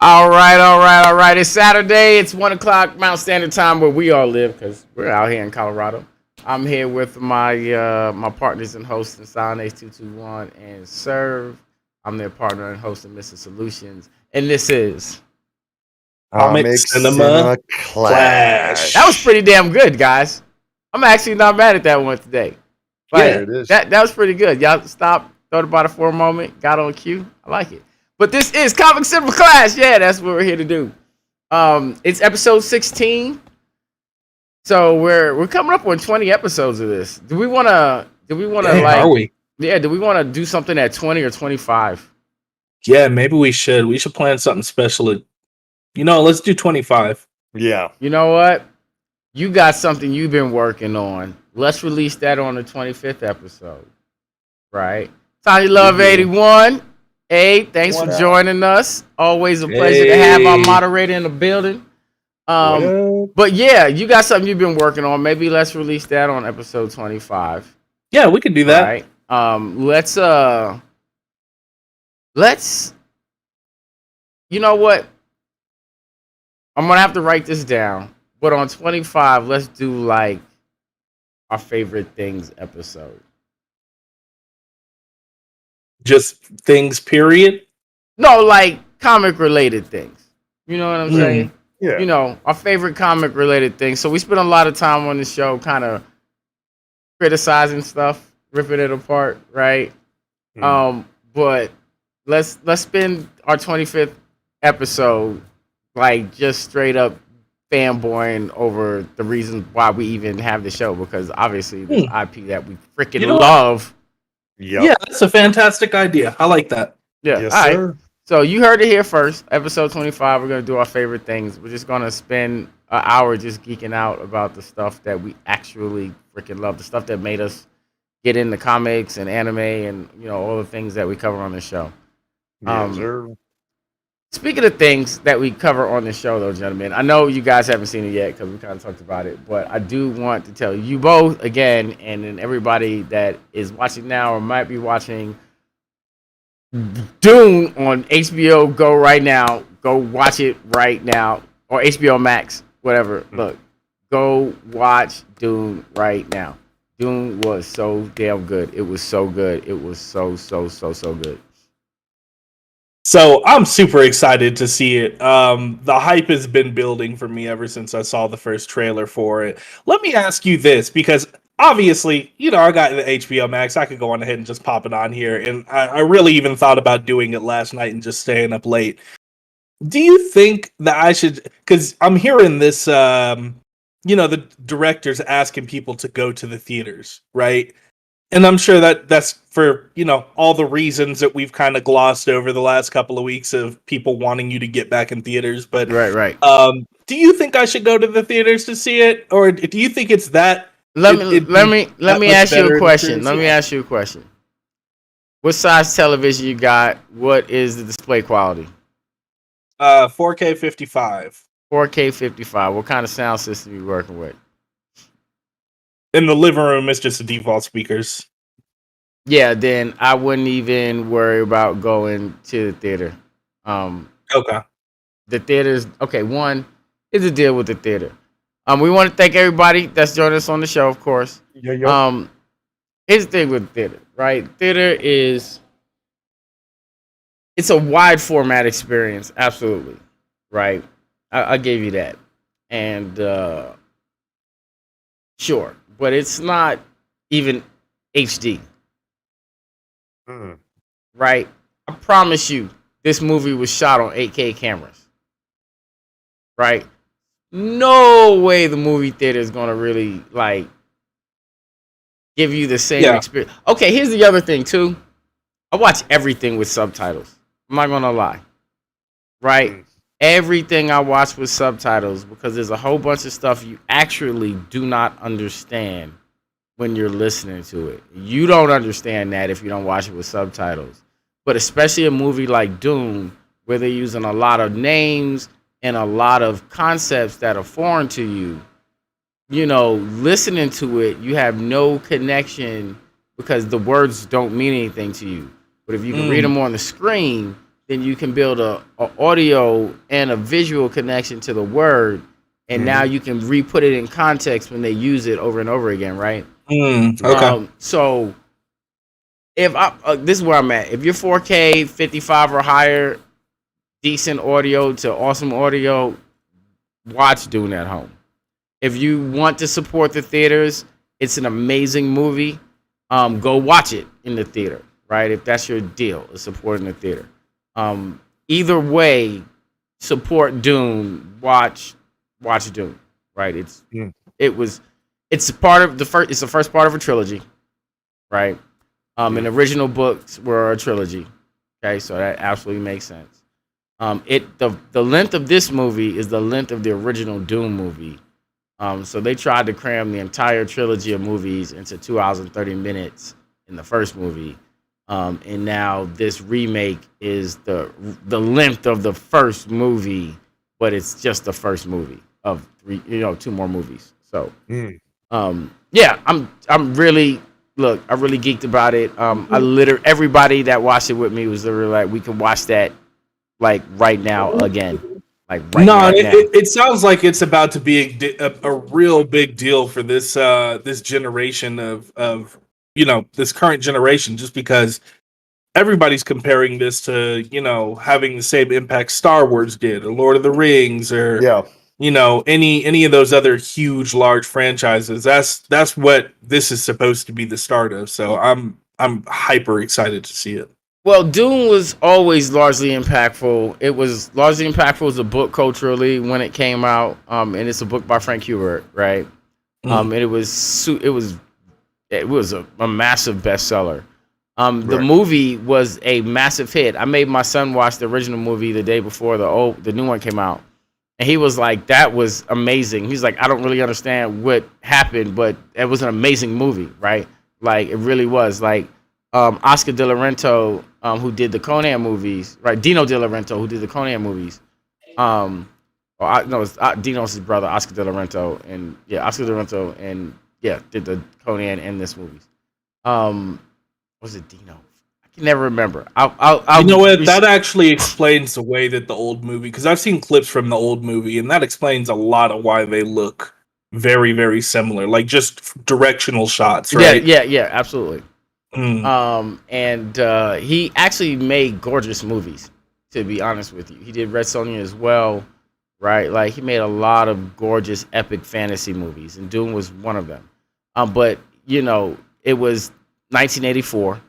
All right. It's Saturday. It's 1 o'clock Mountain Standard Time where we all live because we're out here in Colorado. I'm here with my partners and hosts in SilentAce 221 and Cerv. I'm their partner and host of Mr. Solutions, and this is Comic Cinema Clash. That was pretty damn good, guys. I'm actually not mad at that one today. Like, Yeah, it is. That was pretty good. Y'all stopped, thought about it for a moment, got on cue. I like it. But this is Comic Cinema Clash. Yeah, that's what we're here to do. It's episode 16. So we're coming up on 20 episodes of this. Do we wanna like are we? Yeah, do we wanna do something at 20 or 25? Yeah, maybe we should. We should plan something special. Let's do 25. Yeah. You know what? You got something you've been working on. Let's release that on the 25th episode. Right? Tiny Love 81. Hey, thanks for joining us. Always a pleasure to have our moderator in the building. But yeah, you got something you've been working on. Maybe let's release that on episode 25. Yeah, we can do that. Right? Let's you know what? I'm gonna have to write this down. But on 25, let's do like our favorite things episode. Just things, period? No, like comic related things. You know what I'm saying? Yeah. You know, our favorite comic related things. So we spend a lot of time on the show kind of criticizing stuff, ripping it apart, right? But let's spend our 25th episode like just straight up fanboying over the reasons why we even have the show, because obviously this IP that we freaking love. Yep. Yeah, that's a fantastic idea. I like that. Yeah. Yes, all sir. right. So you heard it here first. Episode 25, we're going to do our favorite things. We're just going to spend an hour just geeking out about the stuff that we actually freaking love, the stuff that made us get into comics and anime and all the things that we cover on this show. Yes, sir. Speaking of things that we cover on the show, though, gentlemen, I know you guys haven't seen it yet because we kind of talked about it, but I do want to tell you both again, and then everybody that is watching now or might be watching Dune on HBO Go right now. Go watch it right now, or HBO Max, whatever. Look, go watch Dune right now. Dune was so damn good. It was so good. It was so good. So I'm super excited to see it. The hype has been building for me ever since I saw the first trailer for it. Let me ask you this, because obviously, I got the HBO Max. I could go on ahead and just pop it on here. And I really even thought about doing it last night and just staying up late. Do you think that I should, because I'm hearing this, the directors asking people to go to the theaters, right? And I'm sure that that's for, all the reasons that we've kind of glossed over the last couple of weeks of people wanting you to get back in theaters. But right. Do you think I should go to the theaters to see it? Or do you think it's that? Let me ask you a question. Let me ask you a question. What size television you got? What is the display quality? 4K 55. 4K 55. What kind of sound system you working with? In the living room, it's just the default speakers. Yeah, then I wouldn't even worry about going to the theater. Okay. The theaters. Okay, one is a deal with the theater. We want to thank everybody that's joined us on the show, of course. Yeah. Here's the thing with theater, right? Theater it's a wide format experience, absolutely, right? I gave you that, and sure, but it's not even HD, right? I promise you, this movie was shot on 8K cameras, right? No way the movie theater is gonna really give you the same experience. Okay, here's the other thing too. I watch everything with subtitles. I'm not gonna lie, right? Everything I watch with subtitles because there's a whole bunch of stuff you actually do not understand when you're listening to it. You don't understand that if you don't watch it with subtitles. But especially a movie like Dune, where they're using a lot of names and a lot of concepts that are foreign to you, listening to it, you have no connection because the words don't mean anything to you. But if you can read them on the screen, then you can build a audio and a visual connection to the word, and now you can re-put it in context when they use it over and over again, right? Okay. So if this is where I'm at. If you're 4K 55 or higher, decent audio to awesome audio, watch Dune at home. If you want to support the theaters, it's an amazing movie. Go watch it in the theater, right? If that's your deal, is supporting the theater. Either way, support Dune. Watch Dune, right? It's part of the first. It's the first part of a trilogy, right? And the original books were a trilogy. Okay, so that absolutely makes sense. The length of this movie is the length of the original Dune movie. So they tried to cram the entire trilogy of movies into 2 hours and 30 minutes in the first movie. And now this remake is the length of the first movie, but it's just the first movie of three, 2 more movies. So, yeah, I'm really I really geeked about it. Everybody that watched it with me was literally like, we can watch that right now again. It sounds like it's about to be a real big deal for this this generation of this current generation, just because everybody's comparing this to having the same impact Star Wars did, or Lord of the Rings, or any of those other huge large franchises. That's what this is supposed to be the start of. So I'm hyper excited to see it. Well, Dune was always largely impactful. It was largely impactful as a book culturally when it came out, and it's a book by Frank Herbert, right? And it was a massive bestseller. The movie was a massive hit. I made my son watch the original movie the day before the new one came out, and he was like, "That was amazing." He's like, "I don't really understand what happened, but it was an amazing movie, right?" Like it really was. Like Oscar De La Renta, who did the Conan movies, right? Dino De La Renta, who did the Conan movies. No, it's Dino's his brother, Oscar De La Renta, and Oscar De La Renta, and did the Conan and this movies. Was it Dino? I can never remember. You know what? That actually explains the way that the old movie, because I've seen clips from the old movie, and that explains a lot of why they look very, very similar. Like just directional shots, right? Yeah, absolutely. Mm. And he actually made gorgeous movies. To be honest with you, he did Red Sonja as well, right? Like he made a lot of gorgeous, epic fantasy movies, and Dune was one of them. But it was 1984.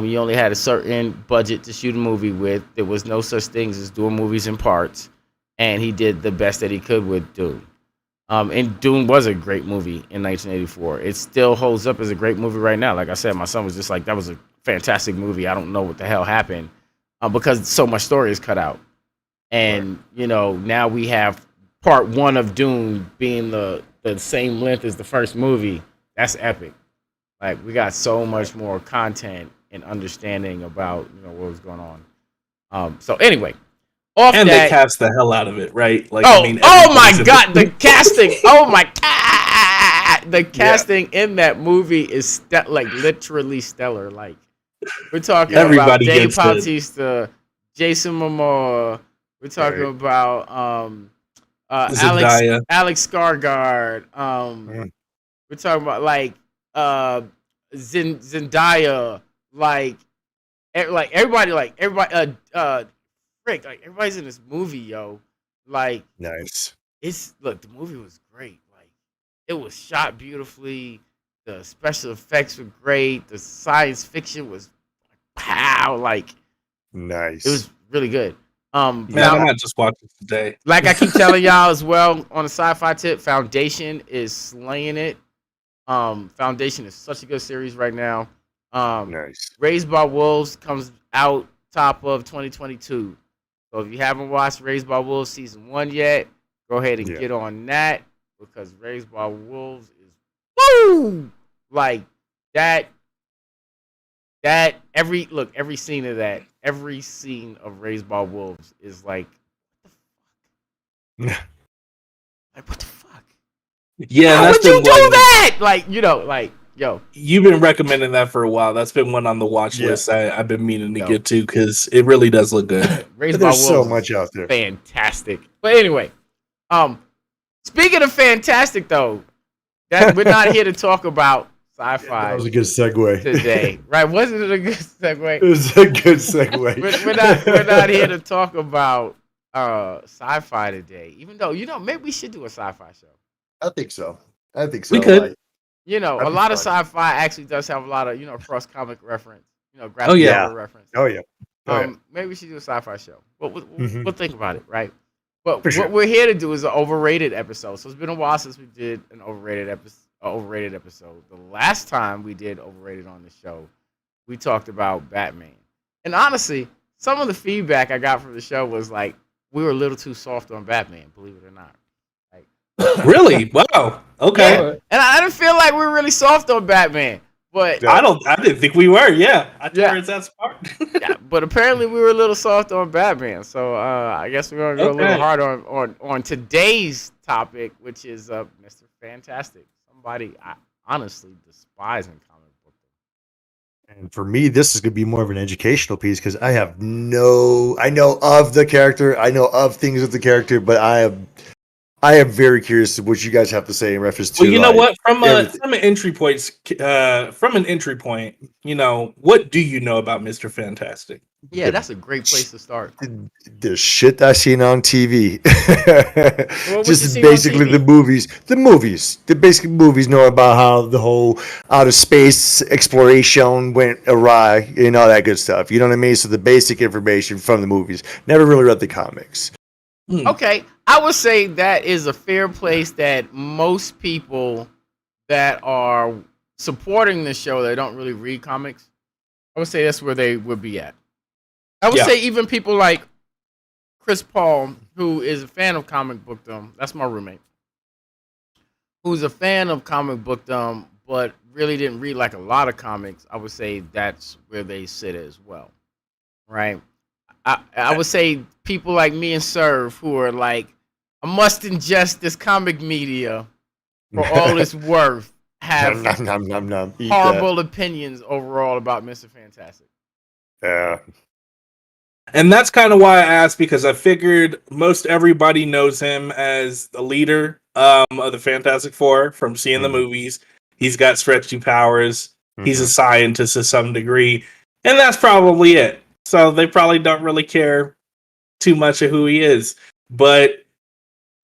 You only had a certain budget to shoot a movie with. There was no such things as doing movies in parts, and he did the best that he could with Dune. And Dune was a great movie in 1984. It still holds up as a great movie right now. Like I said, my son was just like, that was a fantastic movie. I don't know what the hell happened because so much story is cut out. And, now we have part one of Dune being the same length as the first movie. That's epic. Like, we got so much more content and understanding about, what was going on. So anyway. They cast the hell out of it, right? Like, oh my God, the casting! Oh my God, the casting in that movie is literally stellar. Like we're talking about Dave Bautista, Jason Momoa. We're talking about Alex Skarsgård. We're talking about Zendaya. Like everybody. Frick, like everybody's in this movie, yo. Like nice. The movie was great. Like it was shot beautifully. The special effects were great. The science fiction was wow, like nice. It was really good. Man, I might just watch it today. Like I keep telling y'all as well on a sci-fi tip, Foundation is slaying it. Foundation is such a good series right now. Nice. Raised by Wolves comes out top of 2022. So if you haven't watched Raised by Wolves season 1 yet, go ahead and get on that because Raised by Wolves is woo! Like that every scene of that, every scene of Raised by Wolves is like what the fuck? Yeah, how would you do that? Like, yo. You've been recommending that for a while. That's been one on the watch list I've been meaning to get to because it really does look good. There's so much out there. Fantastic. But anyway, speaking of fantastic though, we're not here to talk about sci-fi. That was a good segue today, right? Wasn't it a good segue? It was a good segue. we're not here to talk about sci-fi today, even though maybe we should do a sci-fi show. I think so. We could. A lot of sci-fi actually does have a lot of, cross comic reference, graphic novel reference. Oh yeah. Maybe we should do a sci-fi show. But we'll think about it, right? But what we're here to do is an overrated episode. So it's been a while since we did an overrated episode. The last time we did overrated on the show, we talked about Batman. And honestly, some of the feedback I got from the show was like, we were a little too soft on Batman, believe it or not. Really? Wow. Okay. Yeah. And I didn't feel like we were really soft on Batman. But I didn't think we were. Yeah. I tore it's that smart. But apparently we were a little soft on Batman. So I guess we're gonna go a little hard on today's topic, which is Mr. Fantastic. Somebody I honestly despise in comic book. And for me, this is going to be more of an educational piece because I know of the character, I know of things with the character, but I am very curious what you guys have to say in reference to. Well, you know what? From an entry point, what do you know about Mr. Fantastic? Yeah, that's a great place to start. The shit I seen on TV. Just basically the movies. The basic movies know about how the whole outer space exploration went awry and all that good stuff. You know what I mean? So the basic information from the movies. Never really read the comics. Okay, I would say that is a fair place that most people that are supporting the show that don't really read comics, I would say that's where they would be at. I would say even people like Chris Paul, who is a fan of comic bookdom, that's my roommate, who's a fan of comic bookdom, but really didn't read like a lot of comics, I would say that's where they sit as well, right? I would say people like me and Cerv, who are like, I must ingest this comic media for all it's worth, have Nom, nom, nom, nom. Eat horrible opinions overall about Mr. Fantastic. that. And that's kind of why I asked, because I figured most everybody knows him as the leader of the Fantastic Four from seeing the movies. He's got stretchy powers. He's a scientist to some degree. And that's probably it. So they probably don't really care too much of who he is. But,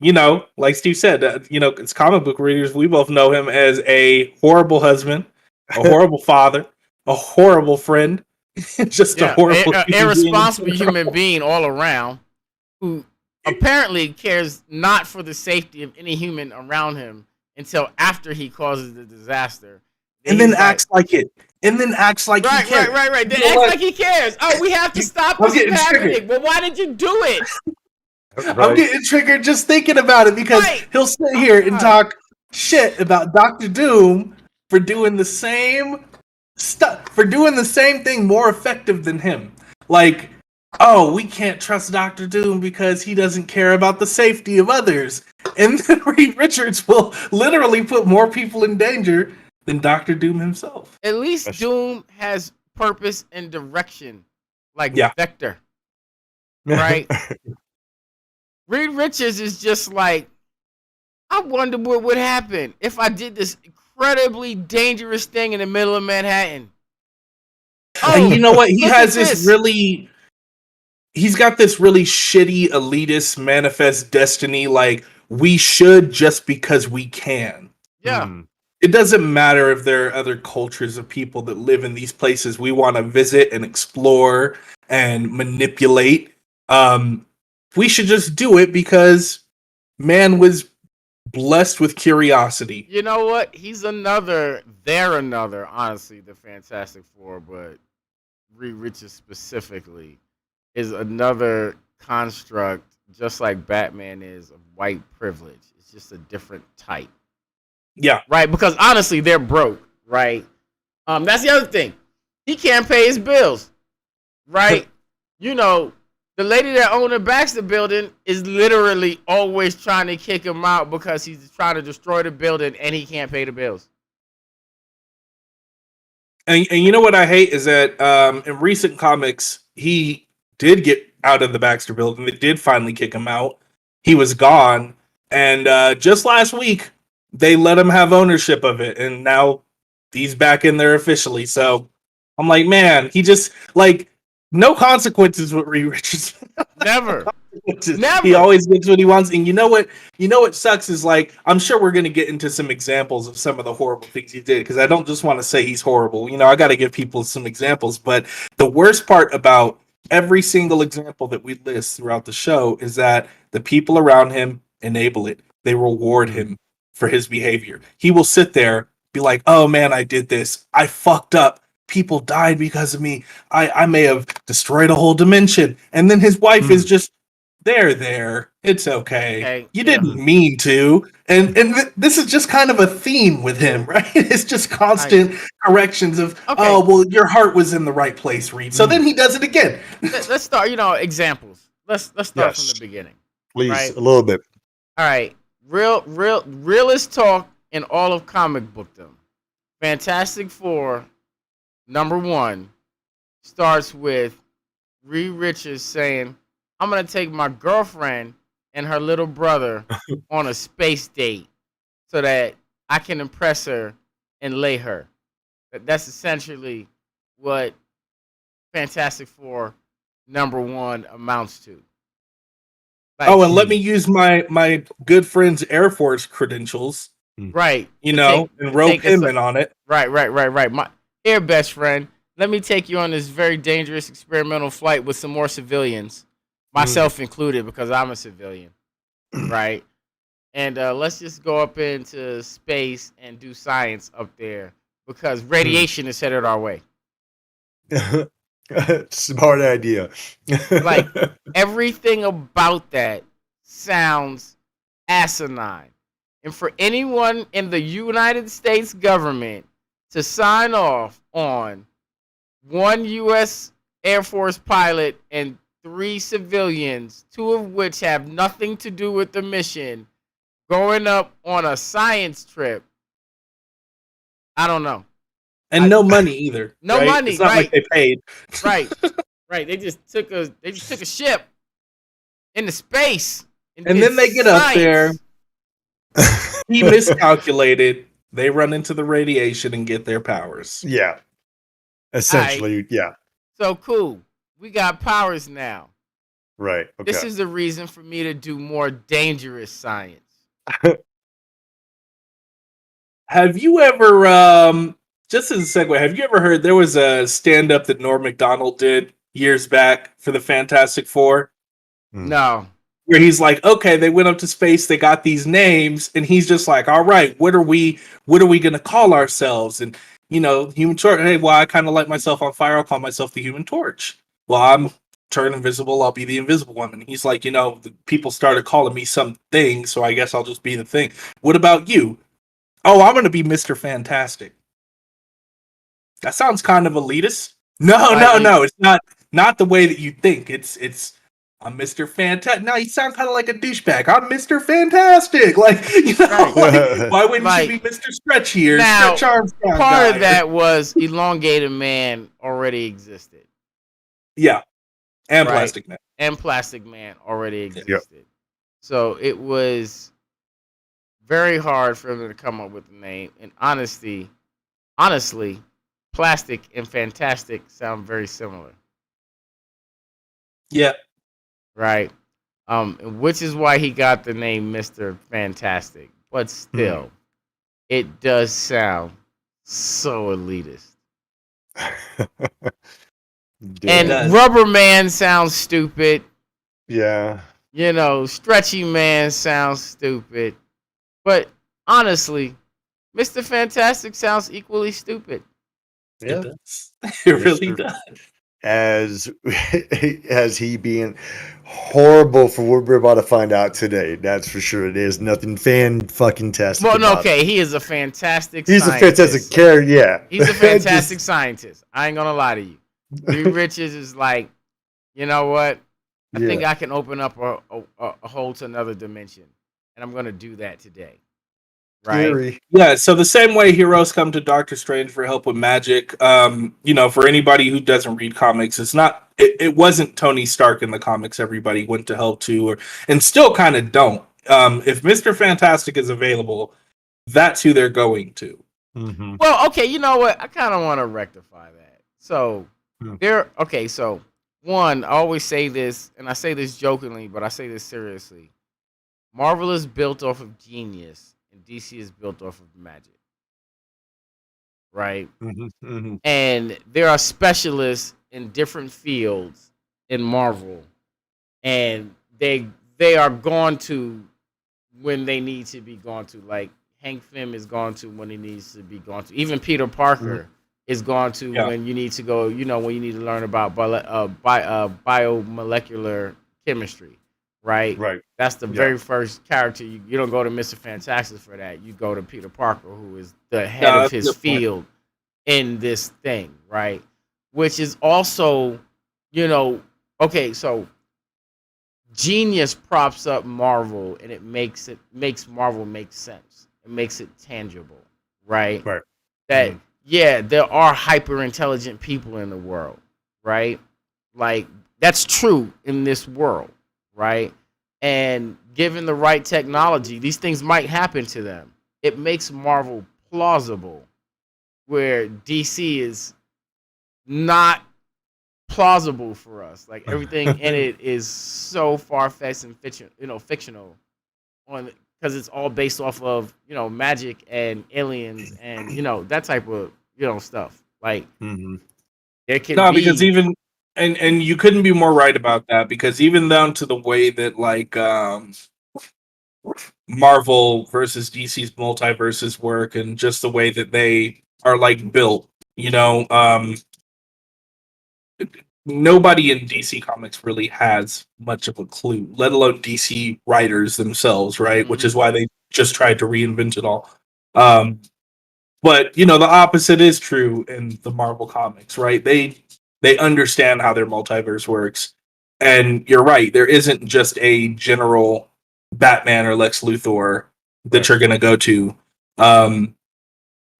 you know, like Steve said, it's comic book readers. We both know him as a horrible husband, a horrible father, a horrible friend. Just a horrible, irresponsible human being all around, who apparently cares not for the safety of any human around him until after he causes the disaster, and then acts like it, and then acts like he cares. Right. Then acts like he cares. Oh, we have to stop this from happening. Well, why did you do it? Right. I'm getting triggered just thinking about it, because he'll sit here and talk shit about Doctor Doom for doing the same stuff, for doing the same thing more effective than him. Like, oh, we can't trust Doctor Doom because he doesn't care about the safety of others. And then Reed Richards will literally put more people in danger than Doctor Doom himself. At least Doom has purpose and direction, like Vector. Right? Reed Richards is just like, I wonder what would happen if I did this incredibly dangerous thing in the middle of Manhattan. And you know what? He's got this really shitty elitist manifest destiny, like, we should just because we can. Yeah. It doesn't matter if there are other cultures of people that live in these places we want to visit and explore and manipulate. We should just do it because man was blessed with curiosity. You know what? They're another, honestly, the Fantastic Four, but Reed Richards specifically is another construct, just like Batman is, of white privilege. It's just a different type. Yeah. Right? Because honestly, they're broke, right? That's the other thing. He can't pay his bills. Right? You know, the lady that owned the Baxter building is literally always trying to kick him out because he's trying to destroy the building and he can't pay the bills. And you know what I hate is that in recent comics, he did get out of the Baxter building. They did finally kick him out. He was gone. And just last week, they let him have ownership of it. And now he's back in there officially. So I'm like, man, he just, like, no consequences with Reed Richards. Never. He always gets what he wants. And you know what sucks is, like, I'm sure we're going to get into some examples of some of the horrible things he did, because I don't just want to say he's horrible. You know, I got to give people some examples. But the worst part about every single example that we list throughout the show is that the people around him enable it. They reward him for his behavior. He will sit there, be like, oh man, I did this. I fucked up. People died because of me. I may have destroyed a whole dimension. And then his wife is just, there. It's okay. You didn't mean to. And this is just kind of a theme with him, right? It's just constant corrections of, oh, well, your heart was in the right place, Reed. So then he does it again. Let's start, examples. Let's start from the beginning. Please, right? a little bit. All right. Realist talk in all of comic bookdom. Fantastic Four, #1, starts with Reed Richards saying, I'm going to take my girlfriend and her little brother on a space date so that I can impress her and lay her. That's essentially what Fantastic Four #1 amounts to. Like, and let me use my good friend's Air Force credentials. Right. And rope him in on it. Right. Here, best friend, let me take you on this very dangerous experimental flight with some more civilians. Myself included, because I'm a civilian, right? And let's just go up into space and do science up there because radiation is headed our way. Smart idea. Like, everything about that sounds asinine. and for anyone in the United States government to sign off on one U.S. Air Force pilot and 3 civilians, 2 of which have nothing to do with the mission, going up on a science trip. I don't know. And no money either. No right? money, It's not like they paid. Right. Right. They just took a ship into space. And then they get up there. He miscalculated. They run into the radiation and get their powers. Yeah. Essentially, yeah. So cool. We got powers now. Right. Okay. This is the reason for me to do more dangerous science. Have you ever, just as a segue, have you ever heard there was a stand-up that Norm Macdonald did years back for the Fantastic Four? No. Where he's like, okay, they went up to space, they got these names, and he's just like, all right, what are we gonna call ourselves? And Human Torch. Hey, well, I kind of light myself on fire. I'll call myself the Human Torch. Well, I'm turn invisible. I'll be the Invisible Woman. He's like, the people started calling me something, so I guess I'll just be the thing. What about you? Oh, I'm gonna be Mr. Fantastic. That sounds kind of elitist. No, it's not the way that you think. It's I'm Mr. Fantastic. No, you sound kind of like a douchebag. I'm Mr. Fantastic. Like, Right. Why wouldn't you be Mr. Stretchy or now, Stretch Armstrong? Part of that was Elongated Man already existed. Yeah. And Plastic Man. And Plastic Man already existed. Yep. So it was very hard for them to come up with a name. And honestly, Plastic and Fantastic sound very similar. Yeah. Right. Which is why he got the name Mr. Fantastic. But still, it does sound so elitist. And Rubber Man sounds stupid. Yeah. Stretchy Man sounds stupid. But honestly, Mr. Fantastic sounds equally stupid. Yeah. It does. It really does. As he being horrible for what we're about to find out today. That's for sure. There's nothing fan-fucking-tastic about okay, it. he is a fantastic He's scientist. a fantastic character, yeah. He's a fantastic scientist. I ain't gonna lie to you. Reed Richards is like, you know what? I think I can open up a hole to another dimension. And I'm gonna do that today. Right. Theory. Yeah, so the same way heroes come to Doctor Strange for help with magic, for anybody who doesn't read comics, it wasn't Tony Stark in the comics everybody went to help to, and still kind of don't. If Mr. Fantastic is available, that's who they're going to. Mm-hmm. Well, okay, you know what? I kind of want to rectify that. So so one, I always say this, and I say this jokingly, but I say this seriously. Marvel is built off of genius, and DC is built off of magic. Right? Mm-hmm. Mm-hmm. And there are specialists in different fields in Marvel, and they are gone to when they need to be gone to. Like Hank Pym is gone to when he needs to be gone to. Even Peter Parker is gone to when you need to go. When you need to learn about biomolecular chemistry. Right. That's the very first character. You don't go to Mr. Fantastic for that. You go to Peter Parker, who is the head of his field in this thing, right? Which is also, so genius props up Marvel, and it makes Marvel make sense. It makes it tangible, right? Right. That there are hyper intelligent people in the world, right? Like that's true in this world. Right? And given the right technology, these things might happen to them. It makes Marvel plausible, where DC is not plausible for us. Like everything in it is so far-fetched and fictional, because it's all based off of magic and aliens and that type of stuff. Like it can be because even. And you couldn't be more right about that, because even down to the way that Marvel versus DC's multiverses work, and just the way that they are built, nobody in DC Comics really has much of a clue, let alone DC writers themselves, right? Which is why they just tried to reinvent it all. But the opposite is true in the Marvel comics, right? They understand how their multiverse works, and you're right. There isn't just a general Batman or Lex Luthor that you're going to go to. While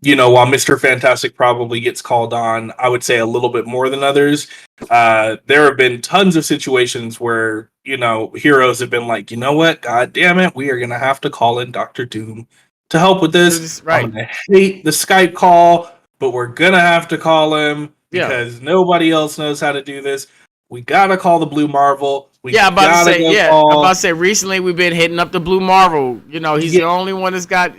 Mr. Fantastic probably gets called on, I would say a little bit more than others. There have been tons of situations where heroes have been like, you know what, God damn it, we are going to have to call in Doctor Doom to help with this. Right. I'm gonna hate the Skype call, but we're gonna have to call him because nobody else knows how to do this. We gotta call the Blue Marvel. I'm about to say recently we've been hitting up the Blue Marvel. He's the only one that's got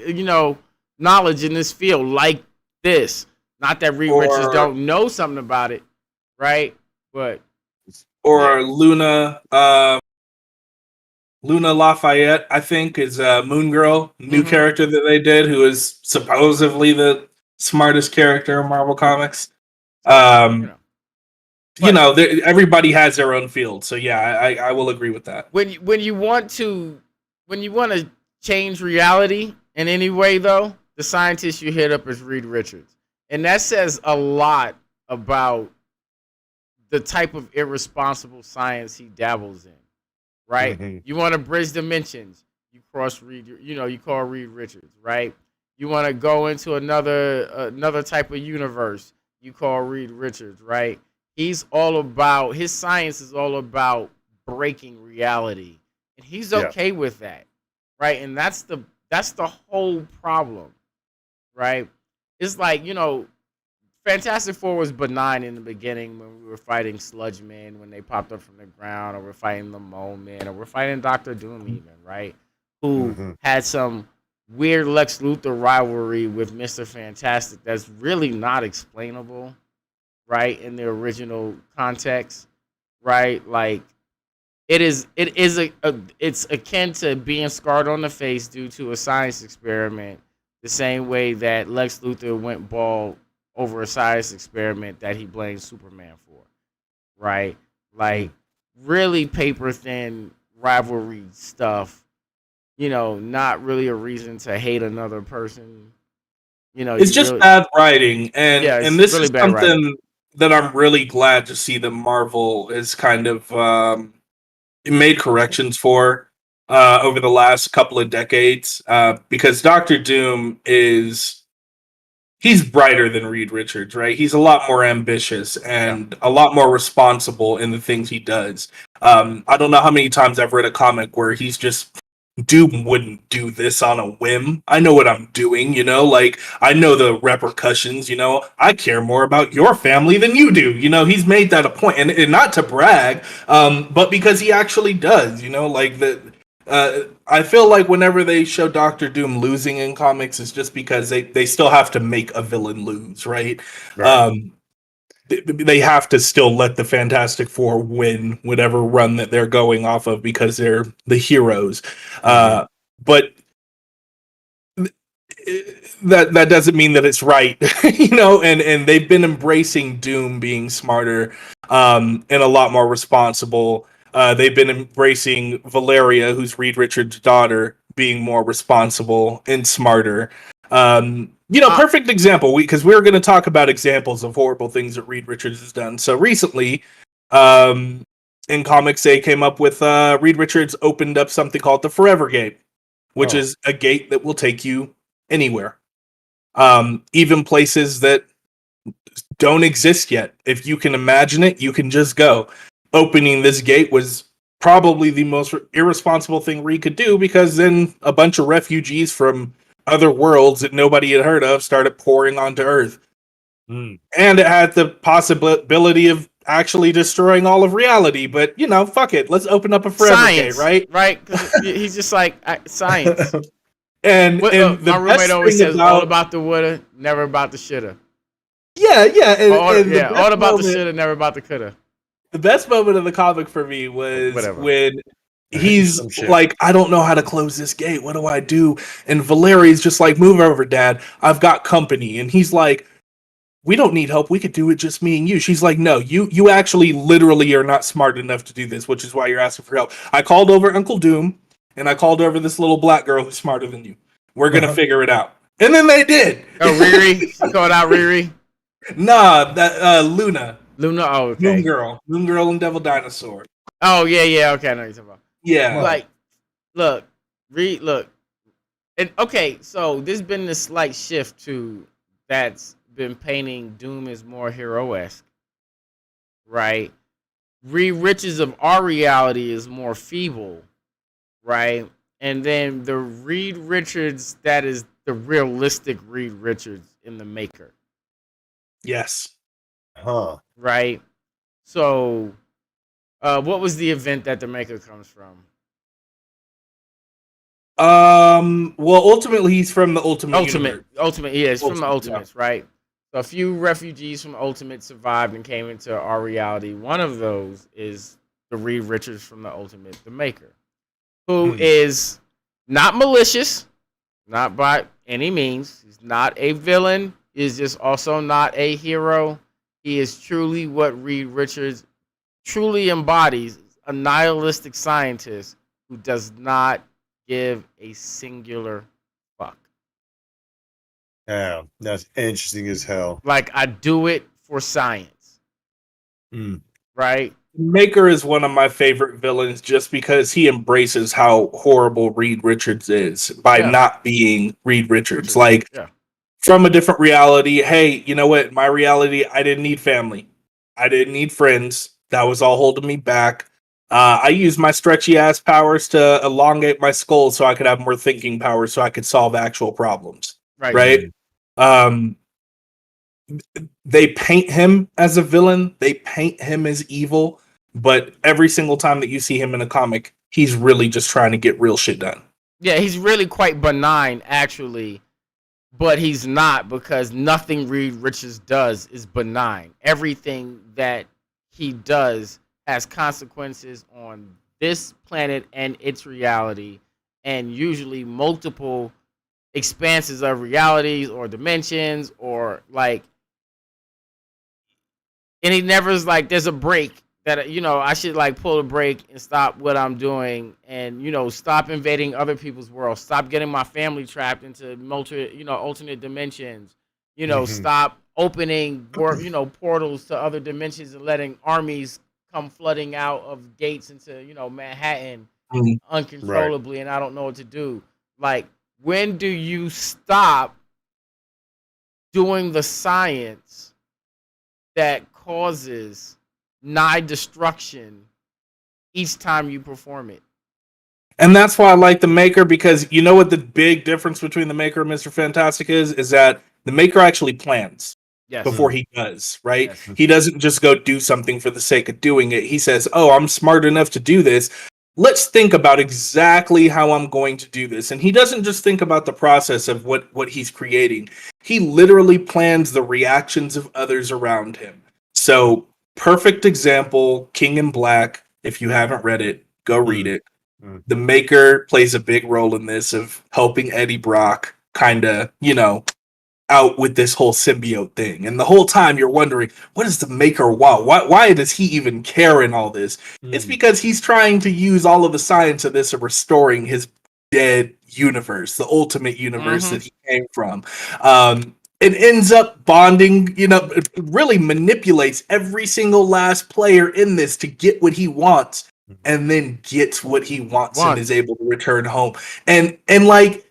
knowledge in this field like this. Not that Reed Richards don't know something about it, right? But Luna. Luna Lafayette, I think, is Moon Girl, new character that they did, who is supposedly the smartest character in Marvel Comics. Everybody has their own field, so I will agree with that. When you want to change reality in any way, though, the scientist you hit up is Reed Richards, and that says a lot about the type of irresponsible science he dabbles in. Right? You want to bridge dimensions, you cross Reed, you call Reed Richards, right? You want to go into another type of universe, you call Reed Richards, right? His science is all about breaking reality. And he's okay with that. Right? And that's the whole problem. Right? It's like, Fantastic Four was benign in the beginning when we were fighting Sludge Man when they popped up from the ground, or we're fighting the Mole Man, or we're fighting Dr. Doom even, right? Who had some weird Lex Luthor rivalry with Mr. Fantastic that's really not explainable, right, in the original context, right? Like it's akin to being scarred on the face due to a science experiment, the same way that Lex Luthor went bald over a science experiment that he blamed Superman for, right? Like, really paper thin rivalry stuff, not really a reason to hate another person. It's just bad writing, and this really is something writing that I'm really glad to see that Marvel has kind of made corrections for over the last couple of decades, because Doctor Doom he's brighter than Reed Richards, right? He's a lot more ambitious and a lot more responsible in the things he does. I don't know how many times I've read a comic where he's just, Doom wouldn't do this on a whim. I know what I'm doing, like I know the repercussions, I care more about your family than you do. He's made that a point, and not to brag, but because he actually does, like I feel like whenever they show Doctor Doom losing in comics, it's just because they still have to make a villain lose, right? They have to still let the Fantastic Four win whatever run that they're going off of because they're the heroes. But that doesn't mean that it's right, and they've been embracing Doom being smarter and a lot more responsible. They've been embracing Valeria, who's Reed Richards' daughter, being more responsible and smarter. Perfect example, because we're going to talk about examples of horrible things that Reed Richards has done. So recently, in comics, they came up with Reed Richards opened up something called the Forever Gate, which is a gate that will take you anywhere, even places that don't exist yet. If you can imagine it, you can just go. Opening this gate was probably the most irresponsible thing Reed could do, because then a bunch of refugees from other worlds that nobody had heard of started pouring onto Earth. And it had the possibility of actually destroying all of reality, but fuck it, let's open up a Forever Gate, right? Right, because he's just like science. and my roommate always says, all about the woulda, never about the shoulda. All about the shoulda, never about the coulda. The best moment of the comic for me was when he's like, I don't know how to close this gate. What do I do? And Valeria's just like, move over, Dad. I've got company. And he's like, we don't need help. We could do it just me and you. She's like, no, you actually literally are not smart enough to do this, which is why you're asking for help. I called over Uncle Doom, and I called over this little black girl who's smarter than you. We're going to figure it out. And then they did. Oh, Riri? She called out Riri? Nah, that Luna. Luna, oh, okay. Moon Girl and Devil Dinosaur. Oh, yeah, okay, I know what you're talking about. Yeah. Like, look. And okay, so there's been this slight shift to that's been painting Doom as more hero-esque, right? Reed Richards of our reality is more feeble, right? And then the Reed Richards that is the realistic Reed Richards in the Maker. Yes. Huh. Right? So, what was the event that the Maker comes from? Well, ultimately, he's from the Ultimate Universe. Yeah, it's from the Ultimates, yeah. Right? So a few refugees from Ultimate survived and came into our reality. One of those is the Reed Richards from the Ultimate, the Maker, who is not malicious, not by any means. He's not a villain. He's just also not a hero. He is truly what Reed Richards truly embodies, a nihilistic scientist who does not give a singular fuck. Yeah, that's interesting as hell. Like, I do it for science. Right? Maker is one of my favorite villains just because he embraces how horrible Reed Richards is by not being Reed Richards. Like, from a different reality, hey, you know what? My reality, I didn't need family. I didn't need friends. That was all holding me back. I used my stretchy ass powers to elongate my skull so I could have more thinking power so I could solve actual problems. Right? They paint him as a villain. They paint him as evil. But every single time that you see him in a comic, he's really just trying to get real shit done. Yeah, he's really quite benign, actually. But he's not, because nothing Reed Richards does is benign. Everything that he does has consequences on this planet and its reality, and usually multiple expanses of realities or dimensions, or like, and he never is like, there's a break that, you know, I should like pull a break and stop what I'm doing and, you know, stop invading other people's worlds, stop getting my family trapped into alternate dimensions, you know, stop opening portals to other dimensions and letting armies come flooding out of gates into, you know, Manhattan uncontrollably, and I don't know what to do. Like, when do you stop doing the science that causes nigh destruction each time you perform it? And that's why I like the Maker, because you know what the big difference between the Maker and Mr. Fantastic is that the Maker actually plans before he does, right? Yes. He doesn't just go do something for the sake of doing it. He says, oh, I'm smart enough to do this. Let's think about exactly how I'm going to do this. And he doesn't just think about the process of what he's creating. He literally plans the reactions of others around him. So, perfect example, King in Black. If you haven't read it, go read it. The Maker plays a big role in this, of helping Eddie Brock kind of, you know, out with this whole symbiote thing. And the whole time you're wondering, what does the Maker want? Why does he even care in all this? It's because he's trying to use all of the science of this of restoring his dead universe, the ultimate universe that he came from. It ends up bonding, you know, it really manipulates every single last player in this to get what he wants, and then gets what he wants and is able to return home. And like,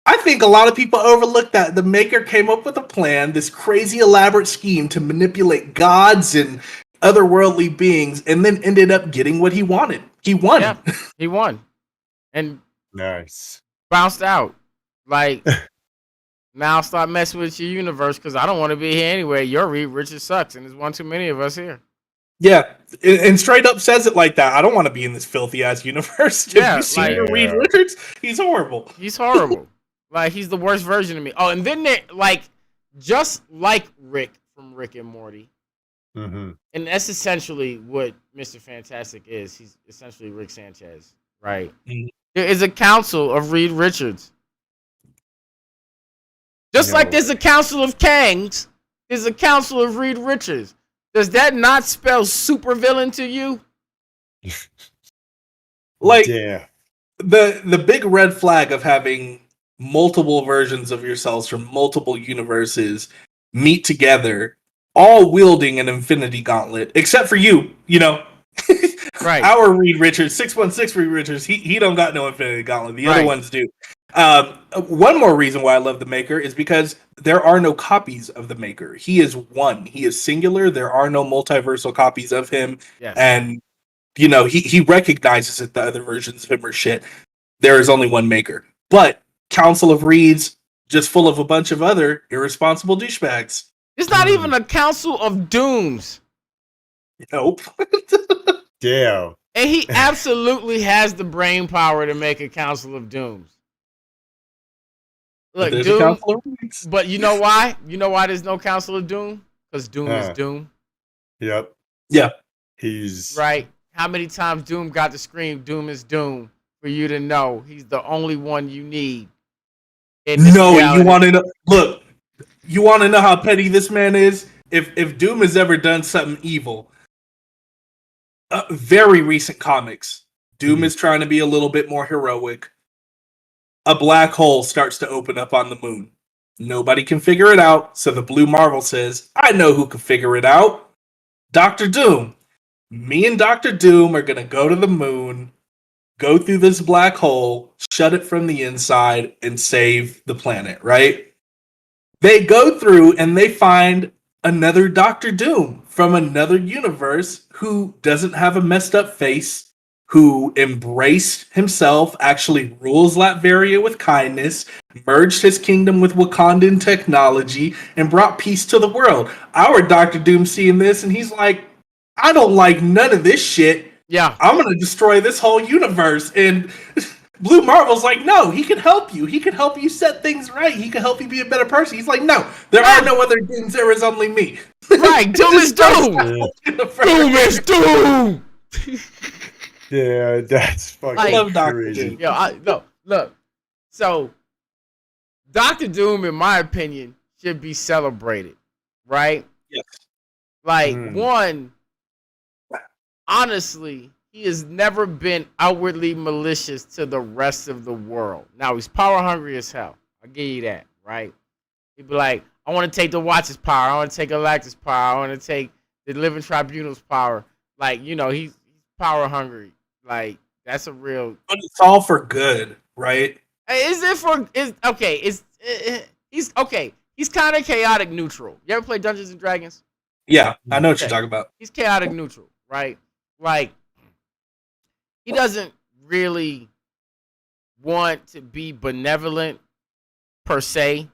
I think a lot of people overlook that. The Maker came up with a plan, this crazy elaborate scheme to manipulate gods and otherworldly beings, and then ended up getting what he wanted. He won. Yeah, he won. And nice. Bounced out. Like, now stop messing with your universe, because I don't want to be here anyway. Your Reed Richards sucks, and there's one too many of us here. Yeah, and straight up says it like that. I don't want to be in this filthy ass universe. Yeah, you see Reed Richards? He's horrible. He's horrible. Like, he's the worst version of me. Oh, and then they like, just like Rick from Rick and Morty. And that's essentially what Mr. Fantastic is. He's essentially Rick Sanchez, right? There is a council of Reed Richards. Just like there's a council of Kangs, is a council of Reed Richards. Does that not spell supervillain to you? Like, yeah. the big red flag of having multiple versions of yourselves from multiple universes meet together, all wielding an infinity gauntlet, except for you, Right. Our Reed Richards, 616 Reed Richards, he don't got no infinity gauntlet. The other Right. ones do. One more reason why I love the Maker is because there are no copies of the Maker. He is one. He is singular. There are no multiversal copies of him. Yes. And he recognizes that the other versions of him are shit. There is only one Maker. But Council of Reeds, just full of a bunch of other irresponsible douchebags. It's not even a council of dooms. Nope. Damn. And he absolutely has the brain power to make a council of dooms. Look, There's a Doom, Council of Reeds. but you know why? You know why there's no council of doom? Because Doom is Doom. Yep. Yeah. He's right. How many times Doom got to scream Doom is Doom for you to know he's the only one you need? No, you want to know? Look, you want to know how petty this man is? If Doom has ever done something evil, very recent comics, Doom is trying to be a little bit more heroic. A black hole starts to open up on the moon. Nobody can figure it out, so the Blue Marvel says, I know who can figure it out. Dr. Doom. Me and Dr. Doom are going to go to the moon, go through this black hole, shut it from the inside, and save the planet, right? They go through and they find another Dr. Doom from another universe who doesn't have a messed up face, who embraced himself, actually rules Latveria with kindness, merged his kingdom with Wakandan technology, and brought peace to the world. Our Dr. Doom seeing this, and he's like, I don't like none of this shit. Yeah. I'm going to destroy this whole universe. And Blue Marvel's like, no, he can help you. He can help you set things right. He can help you be a better person. He's like, no, there are no other Dooms. There is only me. Right. Doom is Doom. Doom is Doom. Yeah, that's fucking I love Dr. crazy. Doom. Yo, look. So, Dr. Doom, in my opinion, should be celebrated, right? Yes. Like, one, honestly, he has never been outwardly malicious to the rest of the world. Now, he's power hungry as hell. I'll give you that, right? He'd be like, I want to take the Watcher's power. I want to take Galactus' power. I want to take the Living Tribunal's power. Like, he's power hungry. Like, that's a real. But it's all for good, right? Is it for? He's okay. He's kind of chaotic neutral. You ever play Dungeons and Dragons? Yeah, I know what you're talking about. He's chaotic neutral, right? Like, he doesn't really want to be benevolent per se.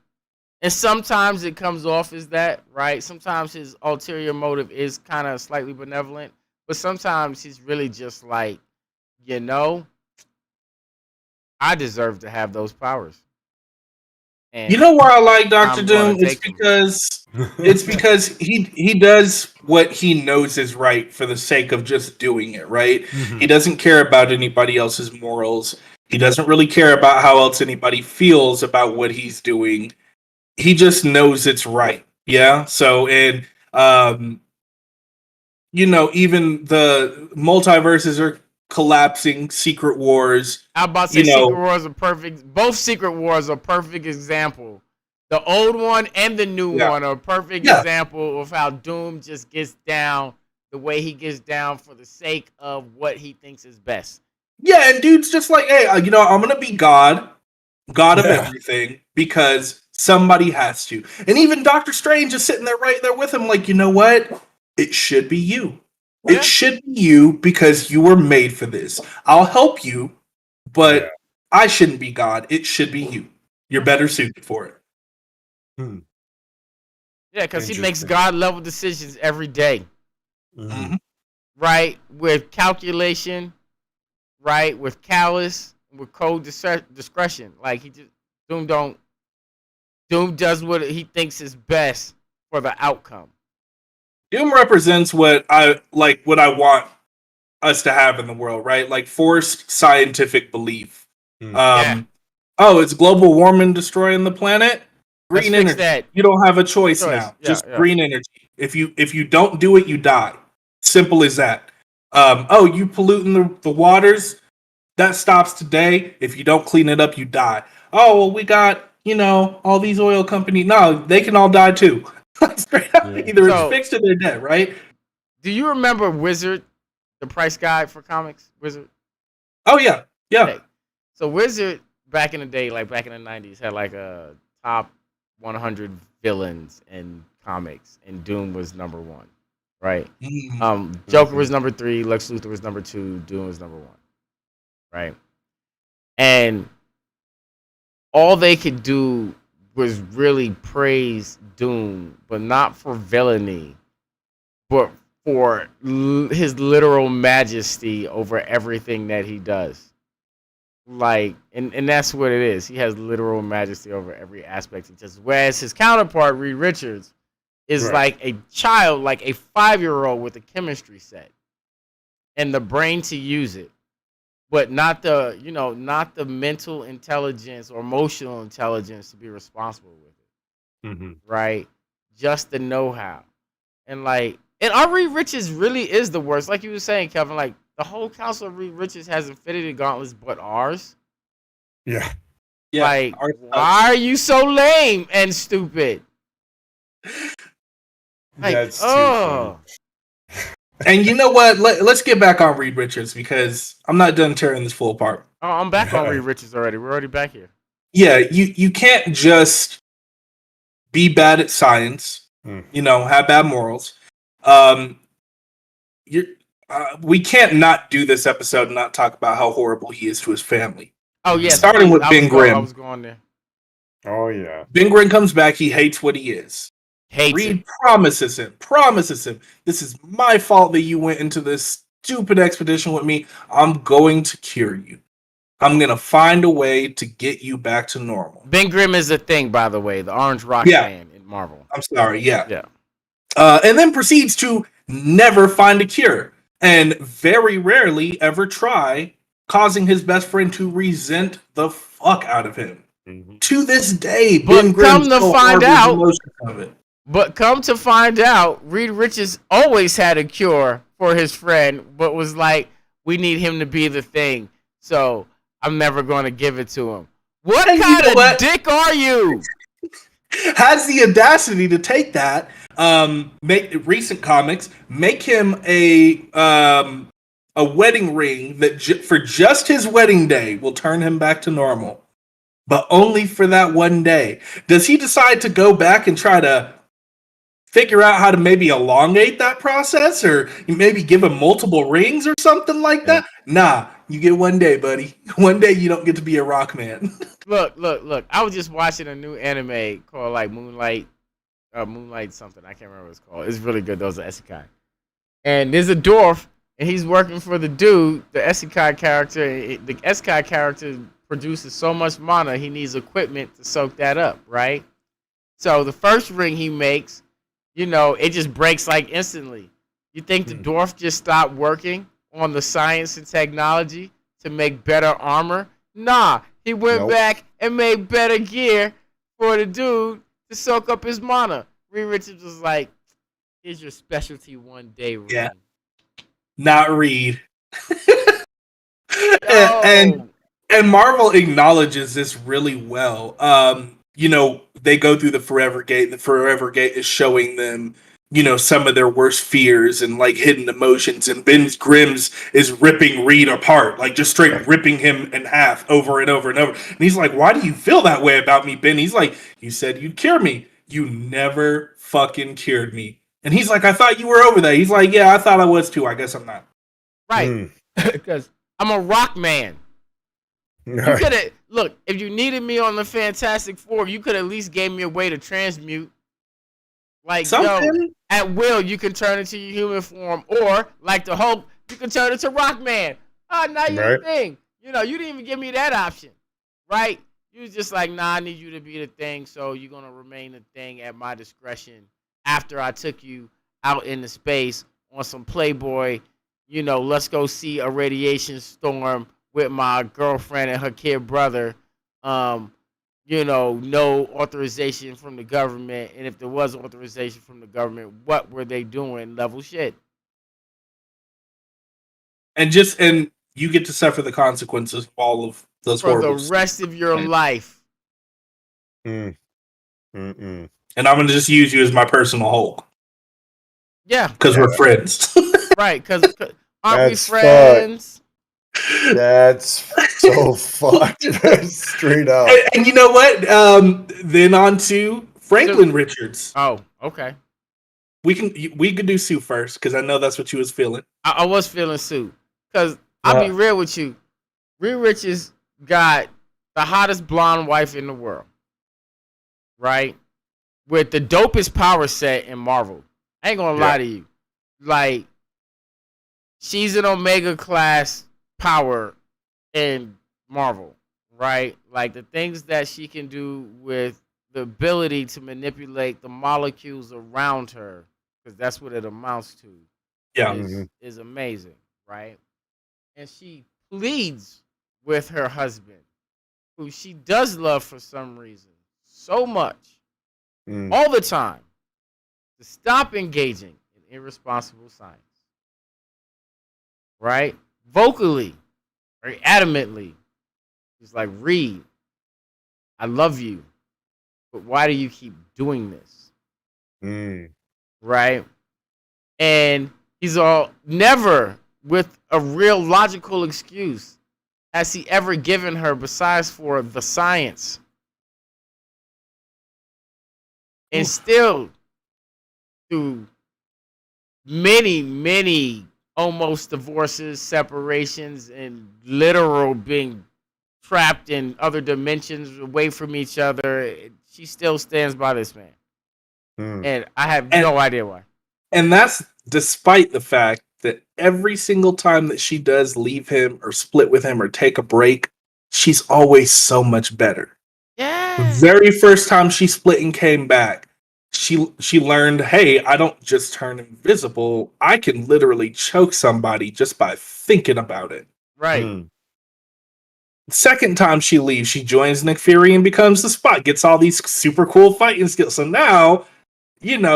And sometimes it comes off as that, right? Sometimes his ulterior motive is kind of slightly benevolent, but sometimes he's really just like, I deserve to have those powers. And you know where I like Dr. Doom? It's because he does what he knows is right for the sake of just doing it, right? He doesn't care about anybody else's morals. He doesn't really care about how else anybody feels about what he's doing. He just knows it's right. Yeah. So, and even the multiverses are collapsing. Secret Wars. I'm about to say Secret Wars are perfect. Both Secret Wars are perfect example. The old one and the new one are a perfect example of how Doom just gets down the way he gets down for the sake of what he thinks is best. Yeah, and dude's just like, hey, I'm gonna be God of everything, because somebody has to. And even Doctor Strange is sitting there right there with him, like, you know what? It should be you. Yeah. It should be you because you were made for this. I'll help you, but I shouldn't be God. It should be you. You're better suited for it. Yeah, because he makes God-level decisions every day. Mm-hmm. Right? With calculation, right? With callous, with cold discretion. Like, Doom does what he thinks is best for the outcome. Doom represents what I want us to have in the world, right? Like forced scientific belief. Oh, it's global warming destroying the planet? Green energy. That. You don't have a choice now. Yeah, just green energy. If you don't do it, you die. Simple as that. You polluting the waters. That stops today. If you don't clean it up, you die. Oh, well, we got, all these oil companies. No, they can all die too. Straight up. Yeah. Either it's fixed or they're dead, right? Do you remember Wizard, the price guide for comics? Wizard? Oh, yeah. Yeah. Okay. So Wizard, back in the day, like back in the 90s, had like a top 100 villains in comics, and Doom was number 1, right? Joker was number 3, Lex Luthor was number 2, Doom was number 1, right? And all they could do was really praise Doom, but not for villainy, but for his literal majesty over everything that he does. Like, and that's what it is. He has literal majesty over every aspect he does. Whereas his counterpart, Reed Richards, is like a child, like a 5-year-old with a chemistry set and the brain to use it, but not the, not the mental intelligence or emotional intelligence to be responsible with it. Right? Just the know-how. And our Reed Richards really is the worst. Like you were saying, Kevin, like the whole council of Reed Richards has Infinity Gauntlets but ours. Yeah. Like, why are you so lame and stupid? Like, that's too funny. And you know what? Let's get back on Reed Richards because I'm not done tearing this fool apart. Oh, I'm back on Reed Richards already. We're already back here. Yeah, you can't just be bad at science, have bad morals. We can't not do this episode and not talk about how horrible he is to his family. Oh, yeah. Starting with Ben Grimm. I was going there. Oh, yeah. Ben Grimm comes back. He hates what he is. Reed promises him, this is my fault that you went into this stupid expedition with me. I'm going to cure you. I'm going to find a way to get you back to normal. Ben Grimm is a thing, by the way, the Orange Rock man in Marvel. I'm sorry, yeah. Yeah. And then proceeds to never find a cure and very rarely ever try, causing his best friend to resent the fuck out of him. To this day, Ben Grimm still harbors emotions of it. But come to find out, Reed Richards always had a cure for his friend, but was like, we need him to be the thing, so I'm never going to give it to him. What kind of dick are you? Has the audacity to take that, make recent comics, make him a wedding ring that for just his wedding day will turn him back to normal, but only for that one day. Does he decide to go back and try to figure out how to maybe elongate that process, or maybe give him multiple rings or something like that? Nah, you get one day, buddy. One day you don't get to be a rock man. Look. I was just watching a new anime called like Moonlight something. I can't remember what it's called. It's really good. Those are isekai. And there's a dwarf, and he's working for the dude, the isekai character. The isekai character produces so much mana, he needs equipment to soak that up, right? So the first ring he makes, it just breaks like instantly. You think the dwarf just stopped working on the science and technology to make better armor? Nah, he went back and made better gear for the dude to soak up his mana. Reed Richards was like, here's your specialty one day ring. Yeah. Not Reed. And Marvel acknowledges this really well. They go through the Forever Gate. The Forever Gate is showing them, some of their worst fears and like hidden emotions. And Ben Grimm's is ripping Reed apart, like just straight ripping him in half over and over and over. And he's like, why do you feel that way about me, Ben? He's like, you said you'd cure me. You never fucking cured me. And he's like, I thought you were over that. He's like, yeah, I thought I was too. I guess I'm not. Right. Because I'm a rock man. You could have look, if you needed me on the Fantastic Four, you could at least gave me a way to transmute. Like, at will you can turn into your human form, or like the Hulk, you can turn into Rockman. Now you're the thing. You didn't even give me that option. Right? You was just like, nah, I need you to be the thing, so you're gonna remain the thing at my discretion after I took you out into space on some Playboy, let's go see a radiation storm with my girlfriend and her kid brother. no authorization from the government, and if there was authorization from the government, what were they doing? Level shit. And you get to suffer the consequences of all of those for the horrible rest of your life. Mm. And I'm gonna just use you as my personal Hulk. Yeah, because we're friends. right? Because aren't we That's friends? That's so fucked. Straight up. And you know what? Then on to Franklin Richards. Oh, okay. We could do Sue first because I know that's what you was feeling. I was feeling Sue because I'll be real with you. Reed Richards got the hottest blonde wife in the world, right? With the dopest power set in Marvel. I ain't gonna lie to you. Like, she's an Omega class power in Marvel, right? Like, the things that she can do with the ability to manipulate the molecules around her, because that's what it amounts to, is amazing, right? And she pleads with her husband, who she does love for some reason so much, all the time, to stop engaging in irresponsible science. Right? Vocally, very adamantly. He's like, Reed, I love you, but why do you keep doing this? Right? And he's all, never with a real logical excuse has he ever given her besides for the science. And still, through many almost divorces, separations, and literal being trapped in other dimensions away from each other, she still stands by this man. And I have no idea why. And that's despite the fact that every single time that she does leave him or split with him or take a break, she's always so much better. Yeah. The very first time she split and came back, she learned, hey, I don't just turn invisible. I can literally choke somebody just by thinking about it. Right. Second time she leaves, she joins Nick Fury and becomes the Spot, gets all these super cool fighting skills. So now,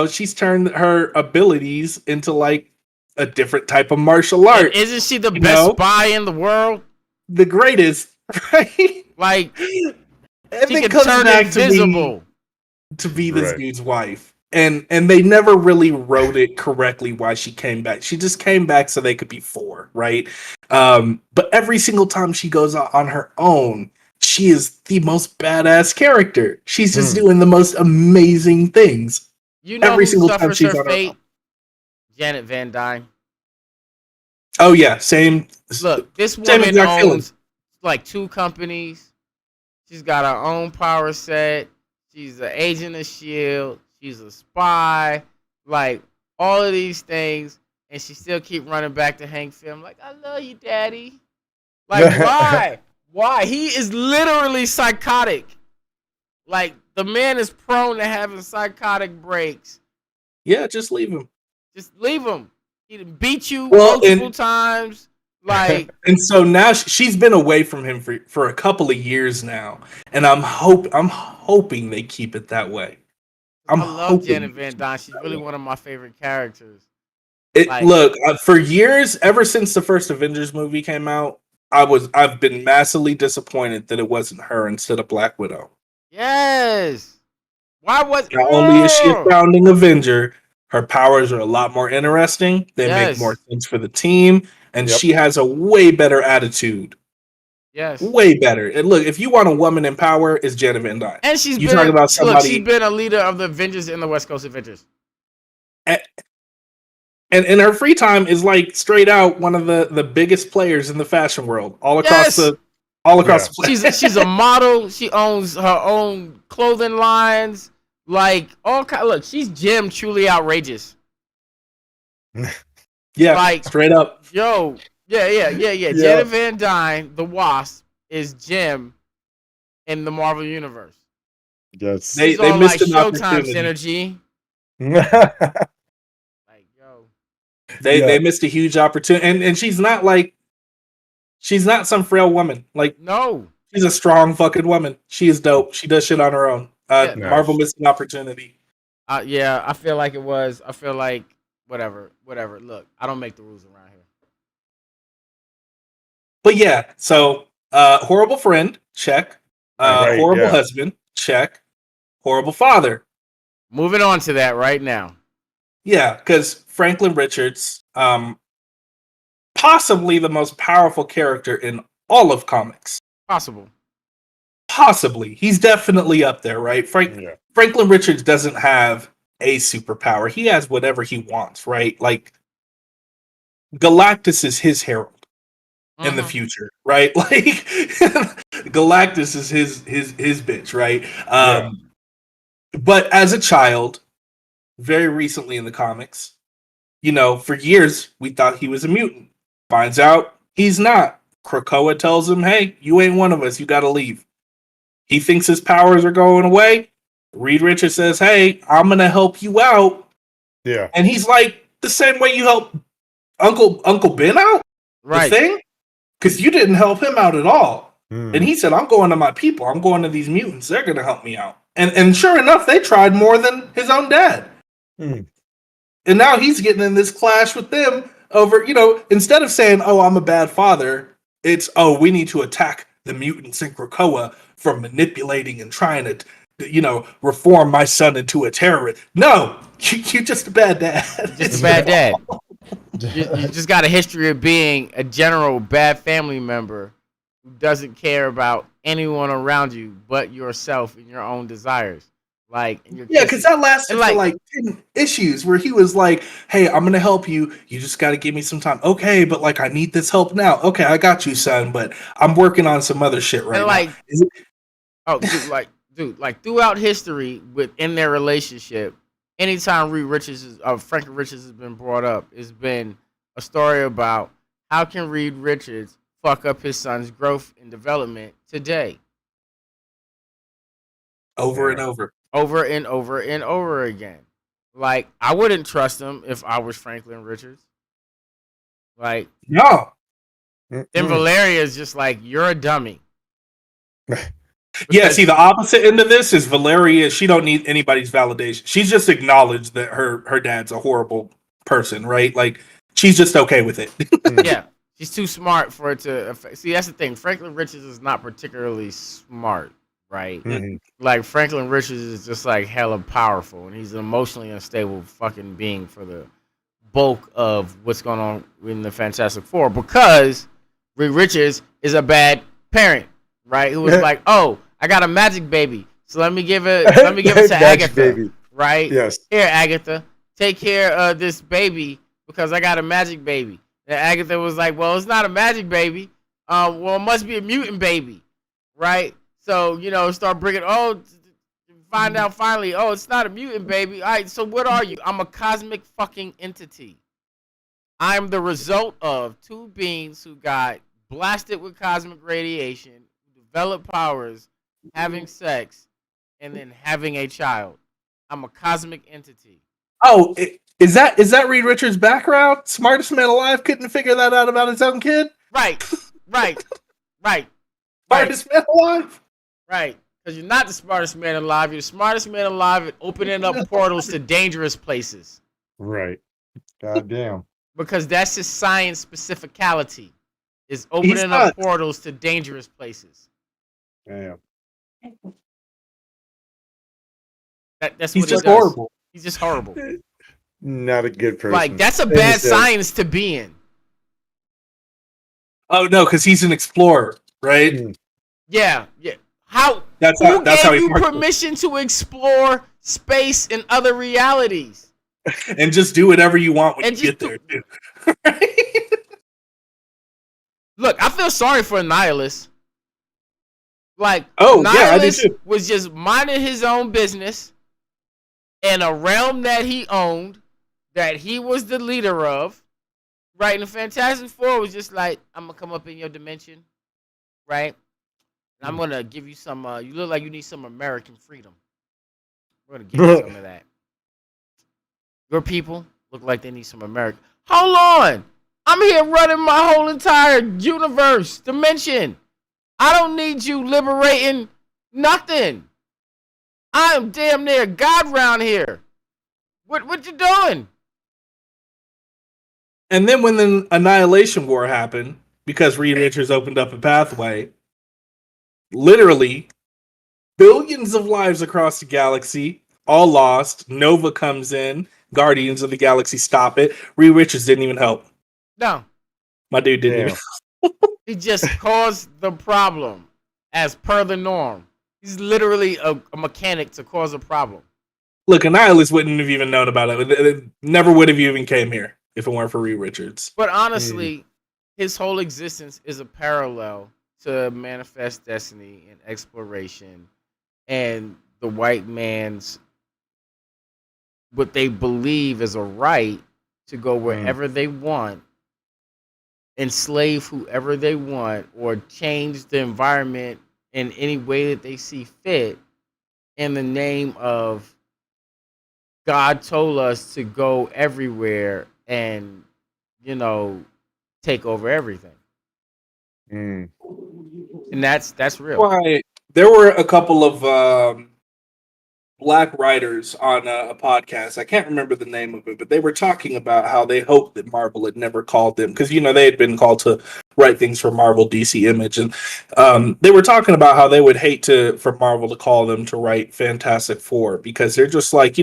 she's turned her abilities into like a different type of martial art. And isn't she the best spy in the world? The greatest, right? Like, and she can turn invisible to be this dude's wife. And they never really wrote it correctly why she came back. She just came back so they could be four, right? But every single time she goes out on her own, she is the most badass character. She's just doing the most amazing things. Every single time she's her fate? Janet Van Dyne. Oh yeah, same. Look, this woman owns like 2 companies. She's got her own power set. She's an agent of S.H.I.E.L.D. She's a spy. Like, all of these things. And she still keep running back to Hank Pym. Like, I love you, daddy. Like, why? Why? He is literally psychotic. Like, the man is prone to having psychotic breaks. Yeah, just leave him. Just leave him. He beat you multiple times. Like, and so now she's been away from him for a couple of years now, and I'm hoping they keep it that way. I love Janet Van Dyne. She's really one of my favorite characters. Look, for years, ever since the first Avengers movie came out, I've been massively disappointed that it wasn't her instead of Black Widow. Yes. Why was not only is she a founding Avenger, her powers are a lot more interesting. They make more sense for the team. And she has a way better attitude. Yes. Way better. And look, if you want a woman in power, it's Janet Van Dyne. And she's been a leader of the Avengers in the West Coast Avengers. And in her free time is like straight out one of the biggest players in the fashion world. All across the planet. She's a model. She owns her own clothing lines. Like, look, she's Jim Truly Outrageous. Yeah, like, straight up. Yo, yeah. Janet Van Dyne, the Wasp, is Jim in the Marvel Universe. Yes, they missed an Showtime synergy. Like, yo, they missed a huge opportunity, and she's not some frail woman. Like, no, She's a strong fucking woman. She is dope. She does shit on her own. Yeah. Marvel missed an opportunity. Yeah, I feel like it was. I feel like whatever. Look, I don't make the rules around here. But yeah, so horrible friend, check. Horrible husband, check. Horrible father. Moving on to that right now. Yeah, because Franklin Richards, possibly the most powerful character in all of comics. Possibly. He's definitely up there, right? Franklin Richards doesn't have a superpower. He has whatever he wants, right? Like, Galactus is his herald in the future, right? Like, Galactus is his bitch, right? But as a child, very recently in the comics, for years, we thought he was a mutant. Finds out he's not. Krakoa tells him, hey, you ain't one of us. You got to leave. He thinks his powers are going away. Reed Richards says, hey, I'm going to help you out. Yeah. And he's like, the same way you help Uncle Ben out? Right. The thing? Because you didn't help him out at all. And he said, I'm going to my people. I'm going to these mutants. They're going to help me out. And sure enough, they tried more than his own dad. And now he's getting in this clash with them over, instead of saying, oh, I'm a bad father, it's, oh, we need to attack the mutants in Krakoa for manipulating and trying to, reform my son into a terrorist. No, you're just a bad dad. Just a bad dad. You just got a history of being a general bad family member who doesn't care about anyone around you but yourself and your own desires. Because that lasted for 10 issues where he was like, hey, I'm going to help you. You just got to give me some time. Okay, but I need this help now. Okay, I got you, son, but I'm working on some other shit right now. Throughout history within their relationship, anytime Franklin Richards has been brought up, it's been a story about how can Reed Richards fuck up his son's growth and development today. Over and over again. I wouldn't trust him if I was Franklin Richards. No. Then Valeria is just like, you're a dummy. Yeah, see, the opposite end of this is Valeria. She don't need anybody's validation. She's just acknowledged that her dad's a horrible person, right? She's just okay with it. Yeah, she's too smart for it to affect. See, that's the thing. Franklin Richards is not particularly smart, right? Franklin Richards is just hella powerful, and he's an emotionally unstable fucking being for the bulk of what's going on in the Fantastic Four, because Reed Richards is a bad parent, right? Who was like, oh, I got a magic baby, so let me give it to Agatha, baby. Right? Yes. Here, Agatha, take care of this baby because I got a magic baby. And Agatha was like, well, it's not a magic baby. Well, it must be a mutant baby, right? So, start bringing, find out finally, it's not a mutant baby. All right, so what are you? I'm a cosmic fucking entity. I'm the result of two beings who got blasted with cosmic radiation, developed powers, having sex, and then having a child. I'm a cosmic entity. Oh, is that Reed Richards' background? Smartest man alive couldn't figure that out about his own kid? Right. Smartest man alive? Right. Because you're not the smartest man alive. You're the smartest man alive at opening up portals to dangerous places. Right. Goddamn. Because that's his science specificality, is opening up portals to dangerous places. Damn. That's He's what just he does. horrible. He's just horrible. Not a good person. That's a bad science to be in. Oh no, because he's an explorer, right? Yeah. Who gave you permission to explore space and other realities? And just do whatever you want when you get there, too. Look, I feel sorry for Nihilus. I did too. Was just minding his own business in a realm that he owned, that he was the leader of, right? And the Fantastic Four was just like, I'm going to come up in your dimension, right? And I'm going to give you some, you look like you need some American freedom. We're going to give you some of that. Your people look like they need some American. Hold on. I'm here running my whole entire universe, dimension. I don't need you liberating nothing. I am damn near God round here. What you doing? And then when the Annihilation War happened, because Reed Richards opened up a pathway, literally billions of lives across the galaxy, all lost. Nova comes in. Guardians of the Galaxy stop it. Reed Richards didn't even help. No. My dude didn't even. He just caused the problem as per the norm. He's literally a mechanic to cause a problem. Look, Annihilus wouldn't have even known about it. It never would have even came here if it weren't for Reed Richards. But honestly, his whole existence is a parallel to Manifest Destiny and exploration and the white man's what they believe is a right to go wherever they want, enslave whoever they want, or change the environment in any way that they see fit in the name of God told us to go everywhere and, take over everything. And that's real. Why there were a couple of black writers on a podcast. I can't remember the name of it, but they were talking about how they hoped that Marvel had never called them, because they had been called to write things for Marvel, DC, Image, and they were talking about how they would hate for Marvel to call them to write Fantastic Four, because they're just like,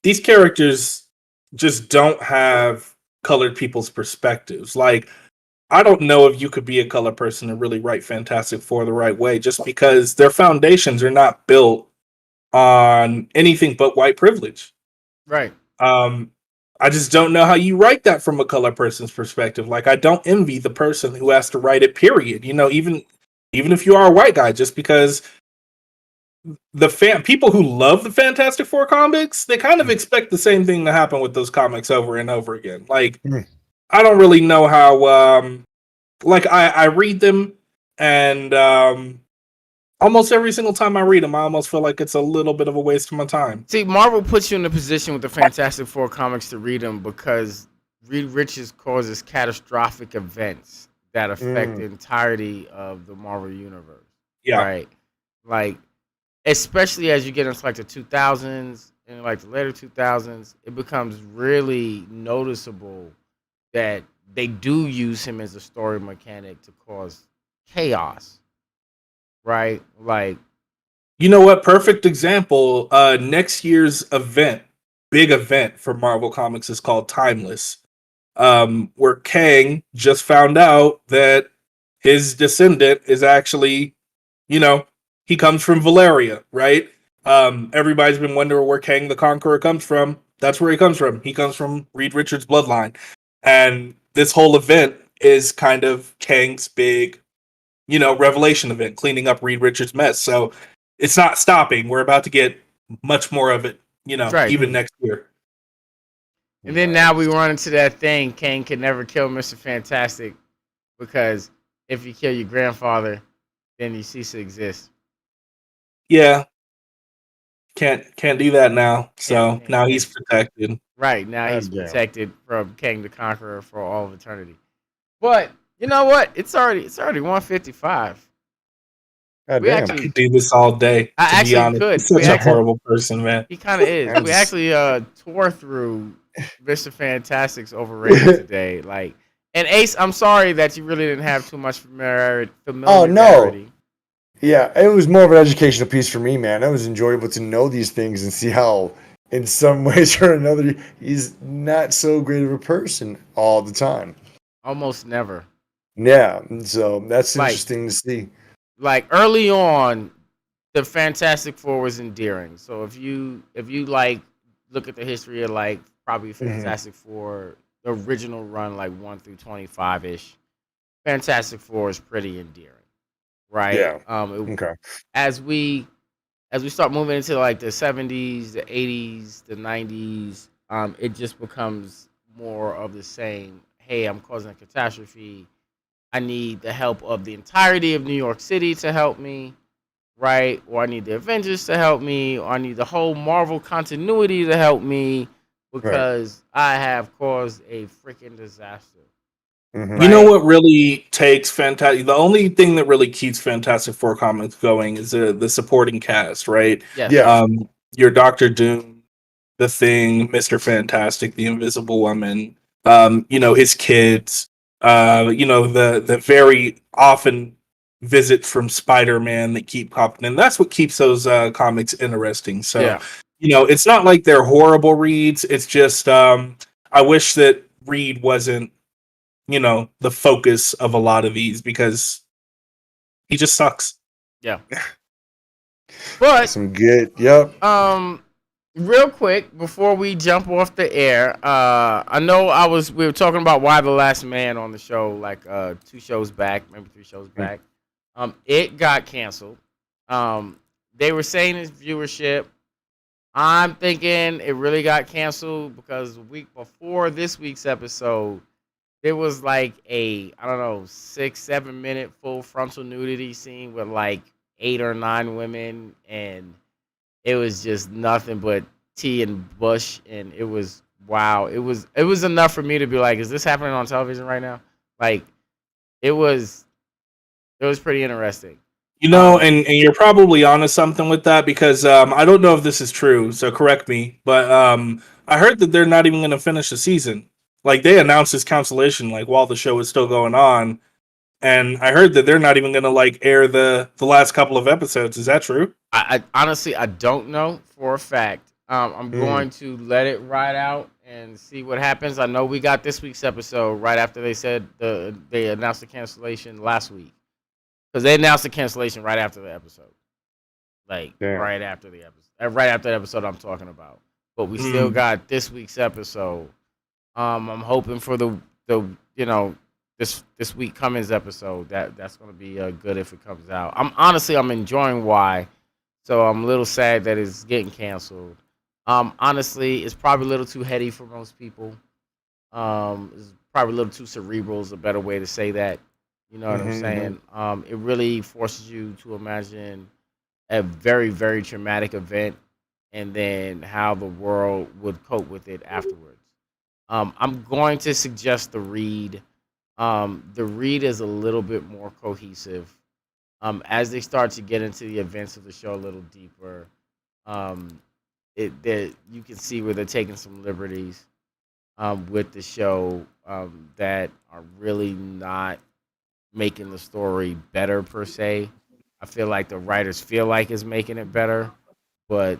these characters just don't have colored people's perspectives. Like, I don't know if you could be a color person and really write Fantastic Four the right way, just because their foundations are not built on anything but white privilege. Right. I just don't know how you write that from a color person's perspective. Like, I don't envy the person who has to write it, period. Even if you are a white guy, just because the people who love the Fantastic Four comics, they kind of expect the same thing to happen with those comics over and over again. Like, I don't really know how, I read them, and almost every single time I read them, I almost feel like it's a little bit of a waste of my time. See, Marvel puts you in a position with the Fantastic Four comics to read them because Reed Richards causes catastrophic events that affect the entirety of the Marvel universe. Yeah. Right? Like, especially as you get into like the 2000s and like the later 2000s, it becomes really noticeable that they do use him as a story mechanic to cause chaos. Right? Like, you know what? Perfect example. Next year's big event for Marvel Comics is called Timeless, where Kang just found out that his descendant is actually, he comes from Valeria, right? Everybody's been wondering where Kang the Conqueror comes from. That's where he comes from. He comes from Reed Richards' bloodline. And this whole event is kind of Kang's big, revelation event, cleaning up Reed Richards' mess. So it's not stopping. We're about to get much more of it, even next year. And then now we run into that thing, Kang can never kill Mr. Fantastic, because if you kill your grandfather, then you cease to exist. Yeah. Can't do that now. So now he's protected. Right, now he's protected from Kang the Conqueror for all of eternity. But you know what? It's already 1:55. I could do this all day. I actually could. He's such a horrible person, man. He kind of is. We actually tore through Mr. Fantastic's Overrated today. Like, and Ace, I'm sorry that you really didn't have too much familiarity. Oh no. Yeah, it was more of an educational piece for me, man. It was enjoyable to know these things and see how, in some ways or another, he's not so great of a person all the time. Almost never. Yeah, so that's interesting to see. Like, early on, the Fantastic Four was endearing. So if you like look at the history of like probably Fantastic Four, the original run, like 1 through 25-ish, Fantastic Four is pretty endearing. Right. Yeah. Okay. As we start moving into like the 70s, the 80s, the 90s, it just becomes more of the same. Hey, I'm causing a catastrophe. I need the help of the entirety of New York City to help me, right? Or I need the Avengers to help me, or I need the whole Marvel continuity to help me because I have caused a freaking disaster. Mhm. You know Right? what really takes fantastic? The only thing that really keeps Fantastic Four comics going is the supporting cast, right? Yes. Yeah. Your Doctor Doom, the Thing, Mister Fantastic, the Invisible Woman, his kids, the very often visit from Spider Man that keep popping in. That's what keeps those comics interesting. So, Yeah. it's not like they're horrible reads. It's just I wish that Reed wasn't the focus of a lot of these because he just sucks. Yeah. But Some good. Yep. real quick before we jump off the air, I know we were talking about Why the Last Man on the show like 2 shows back, maybe 3 shows back. It got canceled. They were saying its viewership. I'm thinking it really got canceled because the week before this week's episode, there was like I don't know, 6-7 minute full frontal nudity scene with like 8 or 9 women, and it was just nothing but tea and bush, and it was wow. It was enough for me to be like, is this happening on television right now? Like it was pretty interesting. And you're probably onto something with that because I don't know if this is true, so correct me. But I heard that they're not even going to finish the season. Like they announced this cancellation like while the show is still going on, and I heard that they're not even going to like air the last couple of episodes. Is that true? I honestly I don't know for a fact. I'm going to let it ride out and see what happens. I know we got this week's episode right after they announced the cancellation last week, because they announced the cancellation right after the episode, like Damn. right after the episode I'm talking about. But we still got this week's episode. I'm hoping for the this week Cummins episode that's gonna be good if it comes out. I'm enjoying Why. So I'm a little sad that it's getting canceled. Honestly, it's probably a little too heady for most people. It's probably a little too cerebral is a better way to say that. You know what I'm saying? It really forces you to imagine a very, very traumatic event and then how the world would cope with it afterwards. I'm going to suggest the read. The read is a little bit more cohesive. As they start to get into the events of the show a little deeper, you can see where they're taking some liberties with the show that are really not making the story better per se. I feel like the writers feel like it's making it better, but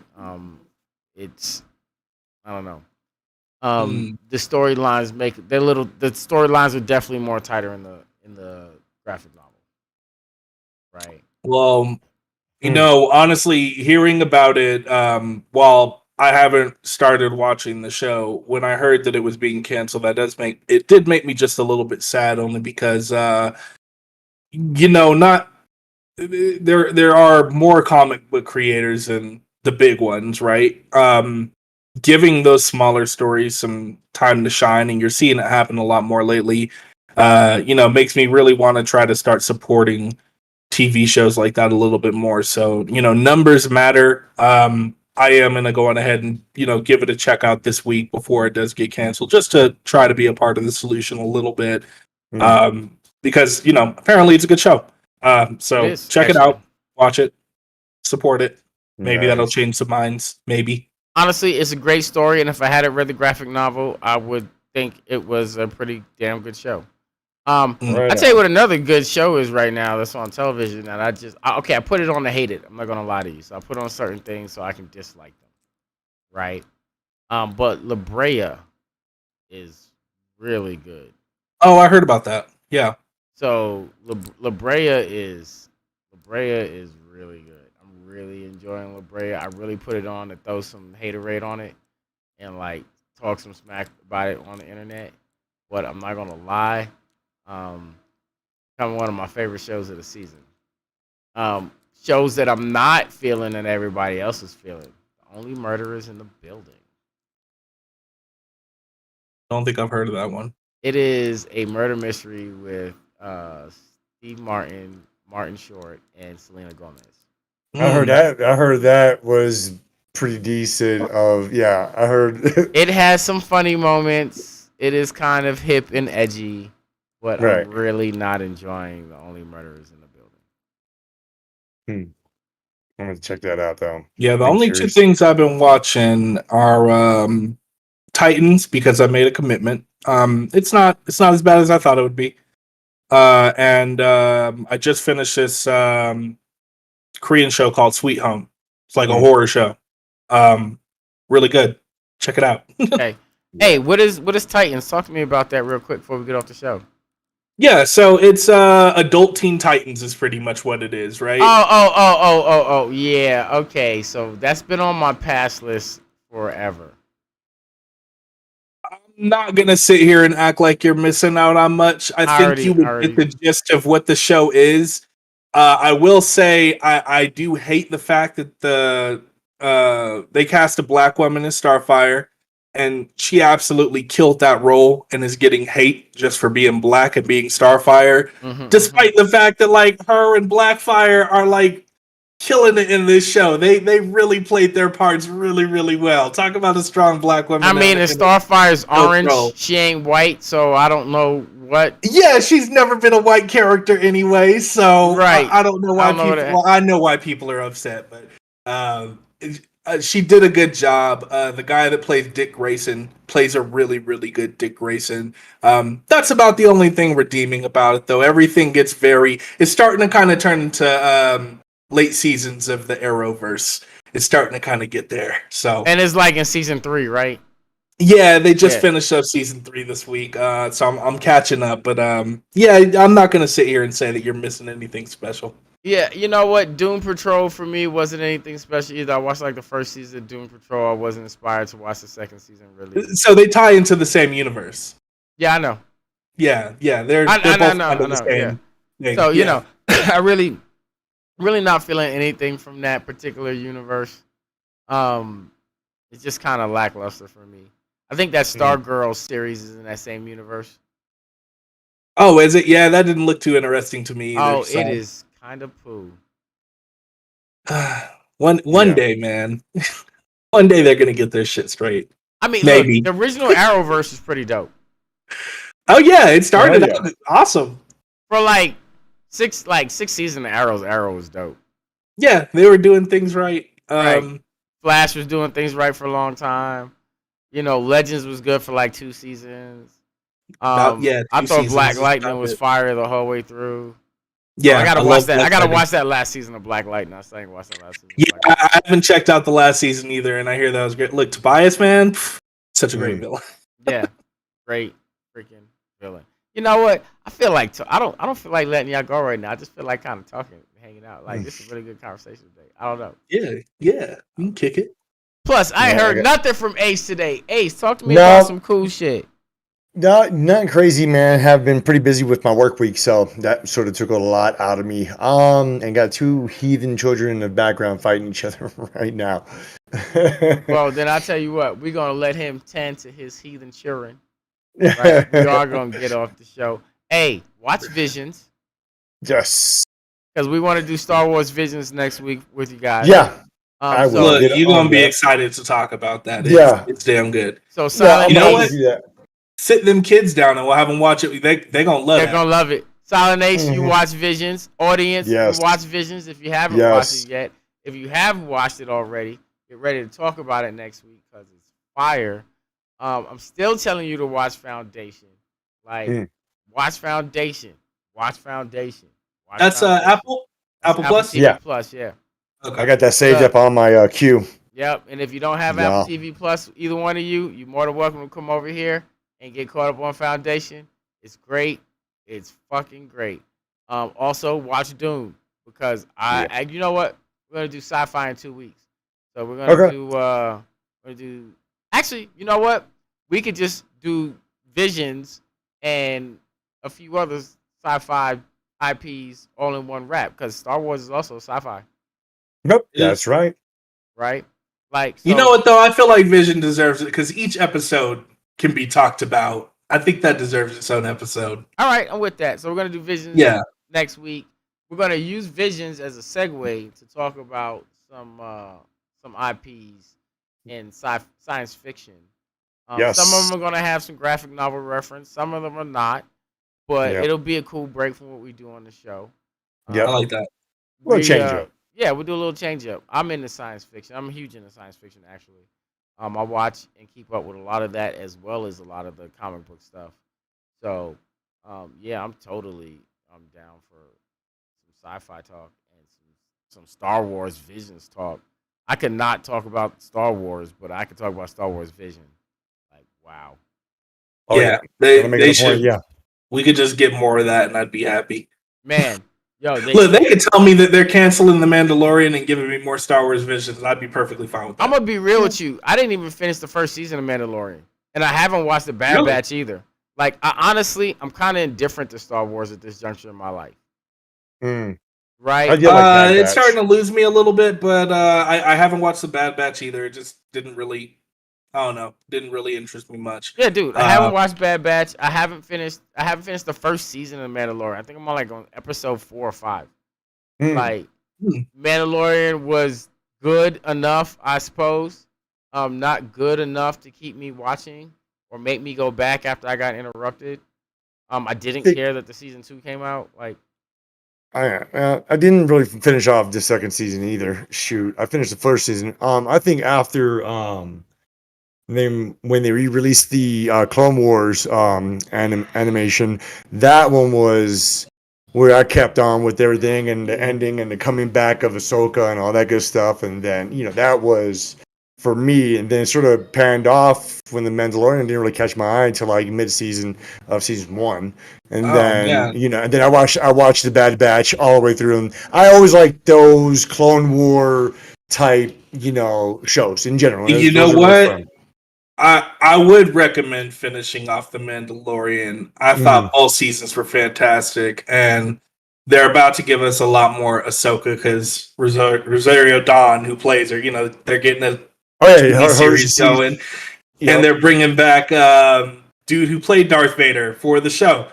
it's I don't know. The storylines the storylines are definitely more tighter in the graphic novel, right? Well, honestly, hearing about it, while I haven't started watching the show, when I heard that it was being canceled, it did make me just a little bit sad, only because not there are more comic book creators than the big ones, right? Giving those smaller stories some time to shine, and you're seeing it happen a lot more lately. Makes me really want to try to start supporting TV shows like that a little bit more. So, numbers matter. I am going to go on ahead and, give it a check out this week before it does get canceled, just to try to be a part of the solution a little bit. Because, apparently it's a good show. It So is, check it actually. out, watch it, support it. Maybe that'll Nice. change some minds. Maybe. Honestly, it's a great story, and if I hadn't read the graphic novel, I would think it was a pretty damn good show. Right I tell you on. what, another good show is right now that's on television, and I put it on to hate it. I'm not gonna lie to you, so I put on certain things so I can dislike them, right? But La Brea is really good. Oh, I heard about that. Yeah. So La Brea is really good. I'm really enjoying La Brea. I really put it on to throw some haterade on it and like talk some smack about it on the internet. But I'm not gonna lie, kind of one of my favorite shows of the season. Shows that I'm not feeling and everybody else is feeling. The Only Murderers in the Building. I don't think I've heard of that one. It is a murder mystery with Steve Martin, Martin Short, and Selena Gomez. I heard that. I heard that was pretty decent. I heard. It has some funny moments. It is kind of hip and edgy, but Right. I'm really not enjoying The Only Murderers in the Building. I'm gonna check that out though. Yeah, the I'm only curious. 2 things I've been watching are Titans, because I made a commitment. It's not as bad as I thought it would be. And I just finished this Korean show called Sweet Home. It's like a horror show. Really good. Check it out. Okay. Hey, what is Titans? Talk to me about that real quick before we get off the show. Yeah, so it's Adult Teen Titans is pretty much what it is, right? Oh, yeah. Okay, so that's been on my pass list forever. I'm not gonna sit here and act like you're missing out on much. I think you would get the gist of what the show is. I will say I do hate the fact that they cast a black woman as Starfire, and she absolutely killed that role and is getting hate just for being black and being Starfire, despite the fact that like her and Blackfire are like killing it in this show. They really played their parts really, really well. Talk about a strong black woman. I mean, if Starfire's orange, she ain't white, so I don't know what. Yeah, she's never been a white character anyway, so right. I don't know why people. Well, I know why people are upset, but she did a good job. The guy that plays Dick Grayson plays a really, really good Dick Grayson. That's about the only thing redeeming about it, though. Everything gets it's starting to kind of turn into late seasons of the Arrowverse. It's starting to kind of get there. So, and it's like in season 3, right? Yeah, they just finished up season 3 this week, so I'm catching up. But yeah, I'm not gonna sit here and say that you're missing anything special. Yeah, you know what? Doom Patrol for me wasn't anything special either. I watched like the first season of Doom Patrol. I wasn't inspired to watch the second season really. So they tie into the same universe. Yeah, I know. Yeah, they're both under the same thing. So you know, I really not feeling anything from that particular universe. It's just kind of lackluster for me. I think that Stargirl series is in that same universe. Oh, is it? Yeah, that didn't look too interesting to me either. Oh, so. It is kind of poo. One day, man. One day they're gonna get their shit straight. I mean, maybe. Look, the original Arrowverse is pretty dope. Oh yeah, it started out awesome. For like six seasons of Arrow was dope. Yeah, they were doing things right. Right. Flash was doing things right for a long time. You know, Legends was good for like 2 seasons. I thought Black Lightning was fire the whole way through. Yeah, I gotta watch that. I gotta watch that last season of Black Lightning. I still ain't watched that last season. Yeah, I haven't checked out the last season either, and I hear that was great. Look, Tobias, man, such a great villain. Yeah, great freaking villain. You know what? I feel like I don't feel like letting y'all go right now. I just feel like kind of talking, hanging out. Like this is a really good conversation today. I don't know. Yeah, you can kick it. Plus, I ain't heard nothing from Ace today. Ace, talk to me about some cool shit. No, nothing crazy, man. Have been pretty busy with my work week, so that sort of took a lot out of me. And got 2 heathen children in the background fighting each other right now. Well, then I tell you what, we're gonna let him tend to his heathen children. Right? We are gonna get off the show. Hey, watch Visions. Yes. Because we want to do Star Wars Visions next week with you guys. Yeah. I will. Look, you're gonna be excited to talk about that. It's damn good. So Silent you know what? Sit them kids down and we'll have them watch it. They're gonna love it. They're gonna love it. SilentAce, you watch Visions. Audience, you watch Visions if you haven't watched it yet. If you have watched it already, get ready to talk about it next week because it's fire. I'm still telling you to watch Foundation. Like, watch Foundation. Watch Foundation. That's Apple Plus? TV Plus, yeah. Okay. I got that saved up on my queue. Yep, and if you don't have Apple TV Plus, either one of you, you're more than welcome to come over here and get caught up on Foundation. It's great. It's fucking great. Also, watch Doom because you know what? We're gonna do sci-fi in 2 weeks. So we're gonna do. Actually, you know what? We could just do Visions and a few other sci-fi IPs all in one wrap because Star Wars is also sci-fi. Nope, that's right. Right? Like, you know what though? I feel like Vision deserves it because each episode can be talked about. I think that deserves its own episode. All right, I'm with that. So we're gonna do Visions next week. We're gonna use Visions as a segue to talk about some IPs in science fiction. Some of them are gonna have some graphic novel reference. Some of them are not. but Yep. it'll be a cool break from what we do on the show. Yep. I like that. Little change up. Yeah, we'll do a little change up. I'm into science fiction. I'm huge into science fiction, actually. I watch and keep up with a lot of that as well as a lot of the comic book stuff. So, yeah, I'm down for some sci-fi talk and some Star Wars Visions talk. I could not talk about Star Wars, but I could talk about Star Wars Vision. Like, wow. Oh, yeah, they should. Yeah. We could just get more of that, and I'd be happy. Man, yo, Look, they could tell me that they're canceling The Mandalorian and giving me more Star Wars Visions, and I'd be perfectly fine with that. I'm gonna be real with you. I didn't even finish the first season of Mandalorian, and I haven't watched the Bad Batch either. Like, I'm kind of indifferent to Star Wars at this juncture in my life. Right? It's starting to lose me a little bit, but I haven't watched the Bad Batch either. It just didn't really, I don't know, didn't really interest me much. Yeah, dude, I haven't watched Bad Batch. I haven't finished the first season of Mandalorian. I think I'm on episode 4 or 5. Like, Mandalorian was good enough, I suppose. Not good enough to keep me watching or make me go back after I got interrupted. I didn't care that the season 2 came out. Like, I didn't really finish off the second season either. Shoot, I finished the first season. I think after when they re-released the Clone Wars animation, that one was where I kept on with everything and the ending and the coming back of Ahsoka and all that good stuff. And then that was for me. And then it sort of panned off when the Mandalorian didn't really catch my eye until like mid-season of season 1. And and then I watched the Bad Batch all the way through. And I always liked those Clone War type, shows in general. You know what? I would recommend finishing off The Mandalorian. I thought both seasons were fantastic, and they're about to give us a lot more Ahsoka because Rosario Dawn, who plays her, they're getting a TV series going, and they're bringing back dude who played Darth Vader for the show,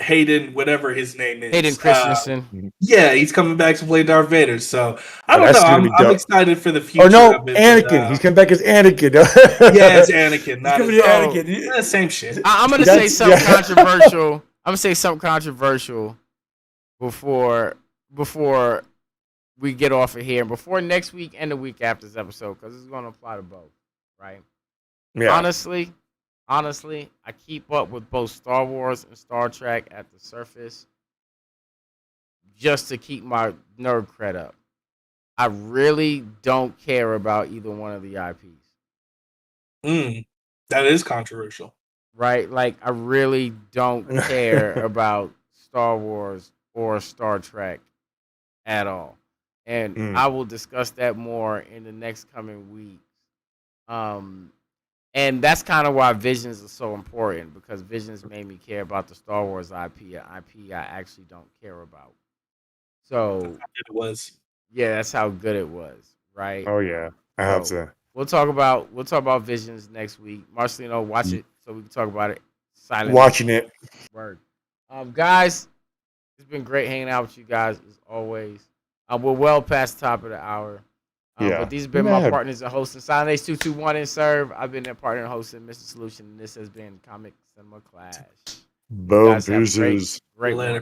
Hayden, whatever his name is, Hayden Christensen. Yeah, he's coming back to play Darth Vader. So I don't know. I'm excited for the future. Oh no, Anakin. He's coming back as Anakin. Yeah, it's Anakin. Not Anakin. Same shit. I'm gonna say something controversial. I'm gonna say something controversial before we get off of here, and before next week and the week after this episode, because it's gonna apply to both, right? Yeah. Honestly, I keep up with both Star Wars and Star Trek at the surface just to keep my nerd cred up. I really don't care about either one of the IPs. That is controversial. Right? Like, I really don't care about Star Wars or Star Trek at all. And I will discuss that more in the next coming weeks. And that's kind of why Visions is so important, because Visions made me care about the Star Wars IP, an IP I actually don't care about. So that's how good it was. Yeah, that's how good it was, right? Oh yeah, I have to. We'll talk about Visions next week. Marcelino, watch it so we can talk about it. Silent. Watching it. Word. Guys, it's been great hanging out with you guys as always. We're well past the top of the hour. But these have been my partners in hosting. SilentAce 221 and Cerv. I've been their partner in hosting, Mr. Solution, and this has been Comic Cinema Clash. Boom, deuces. Great one.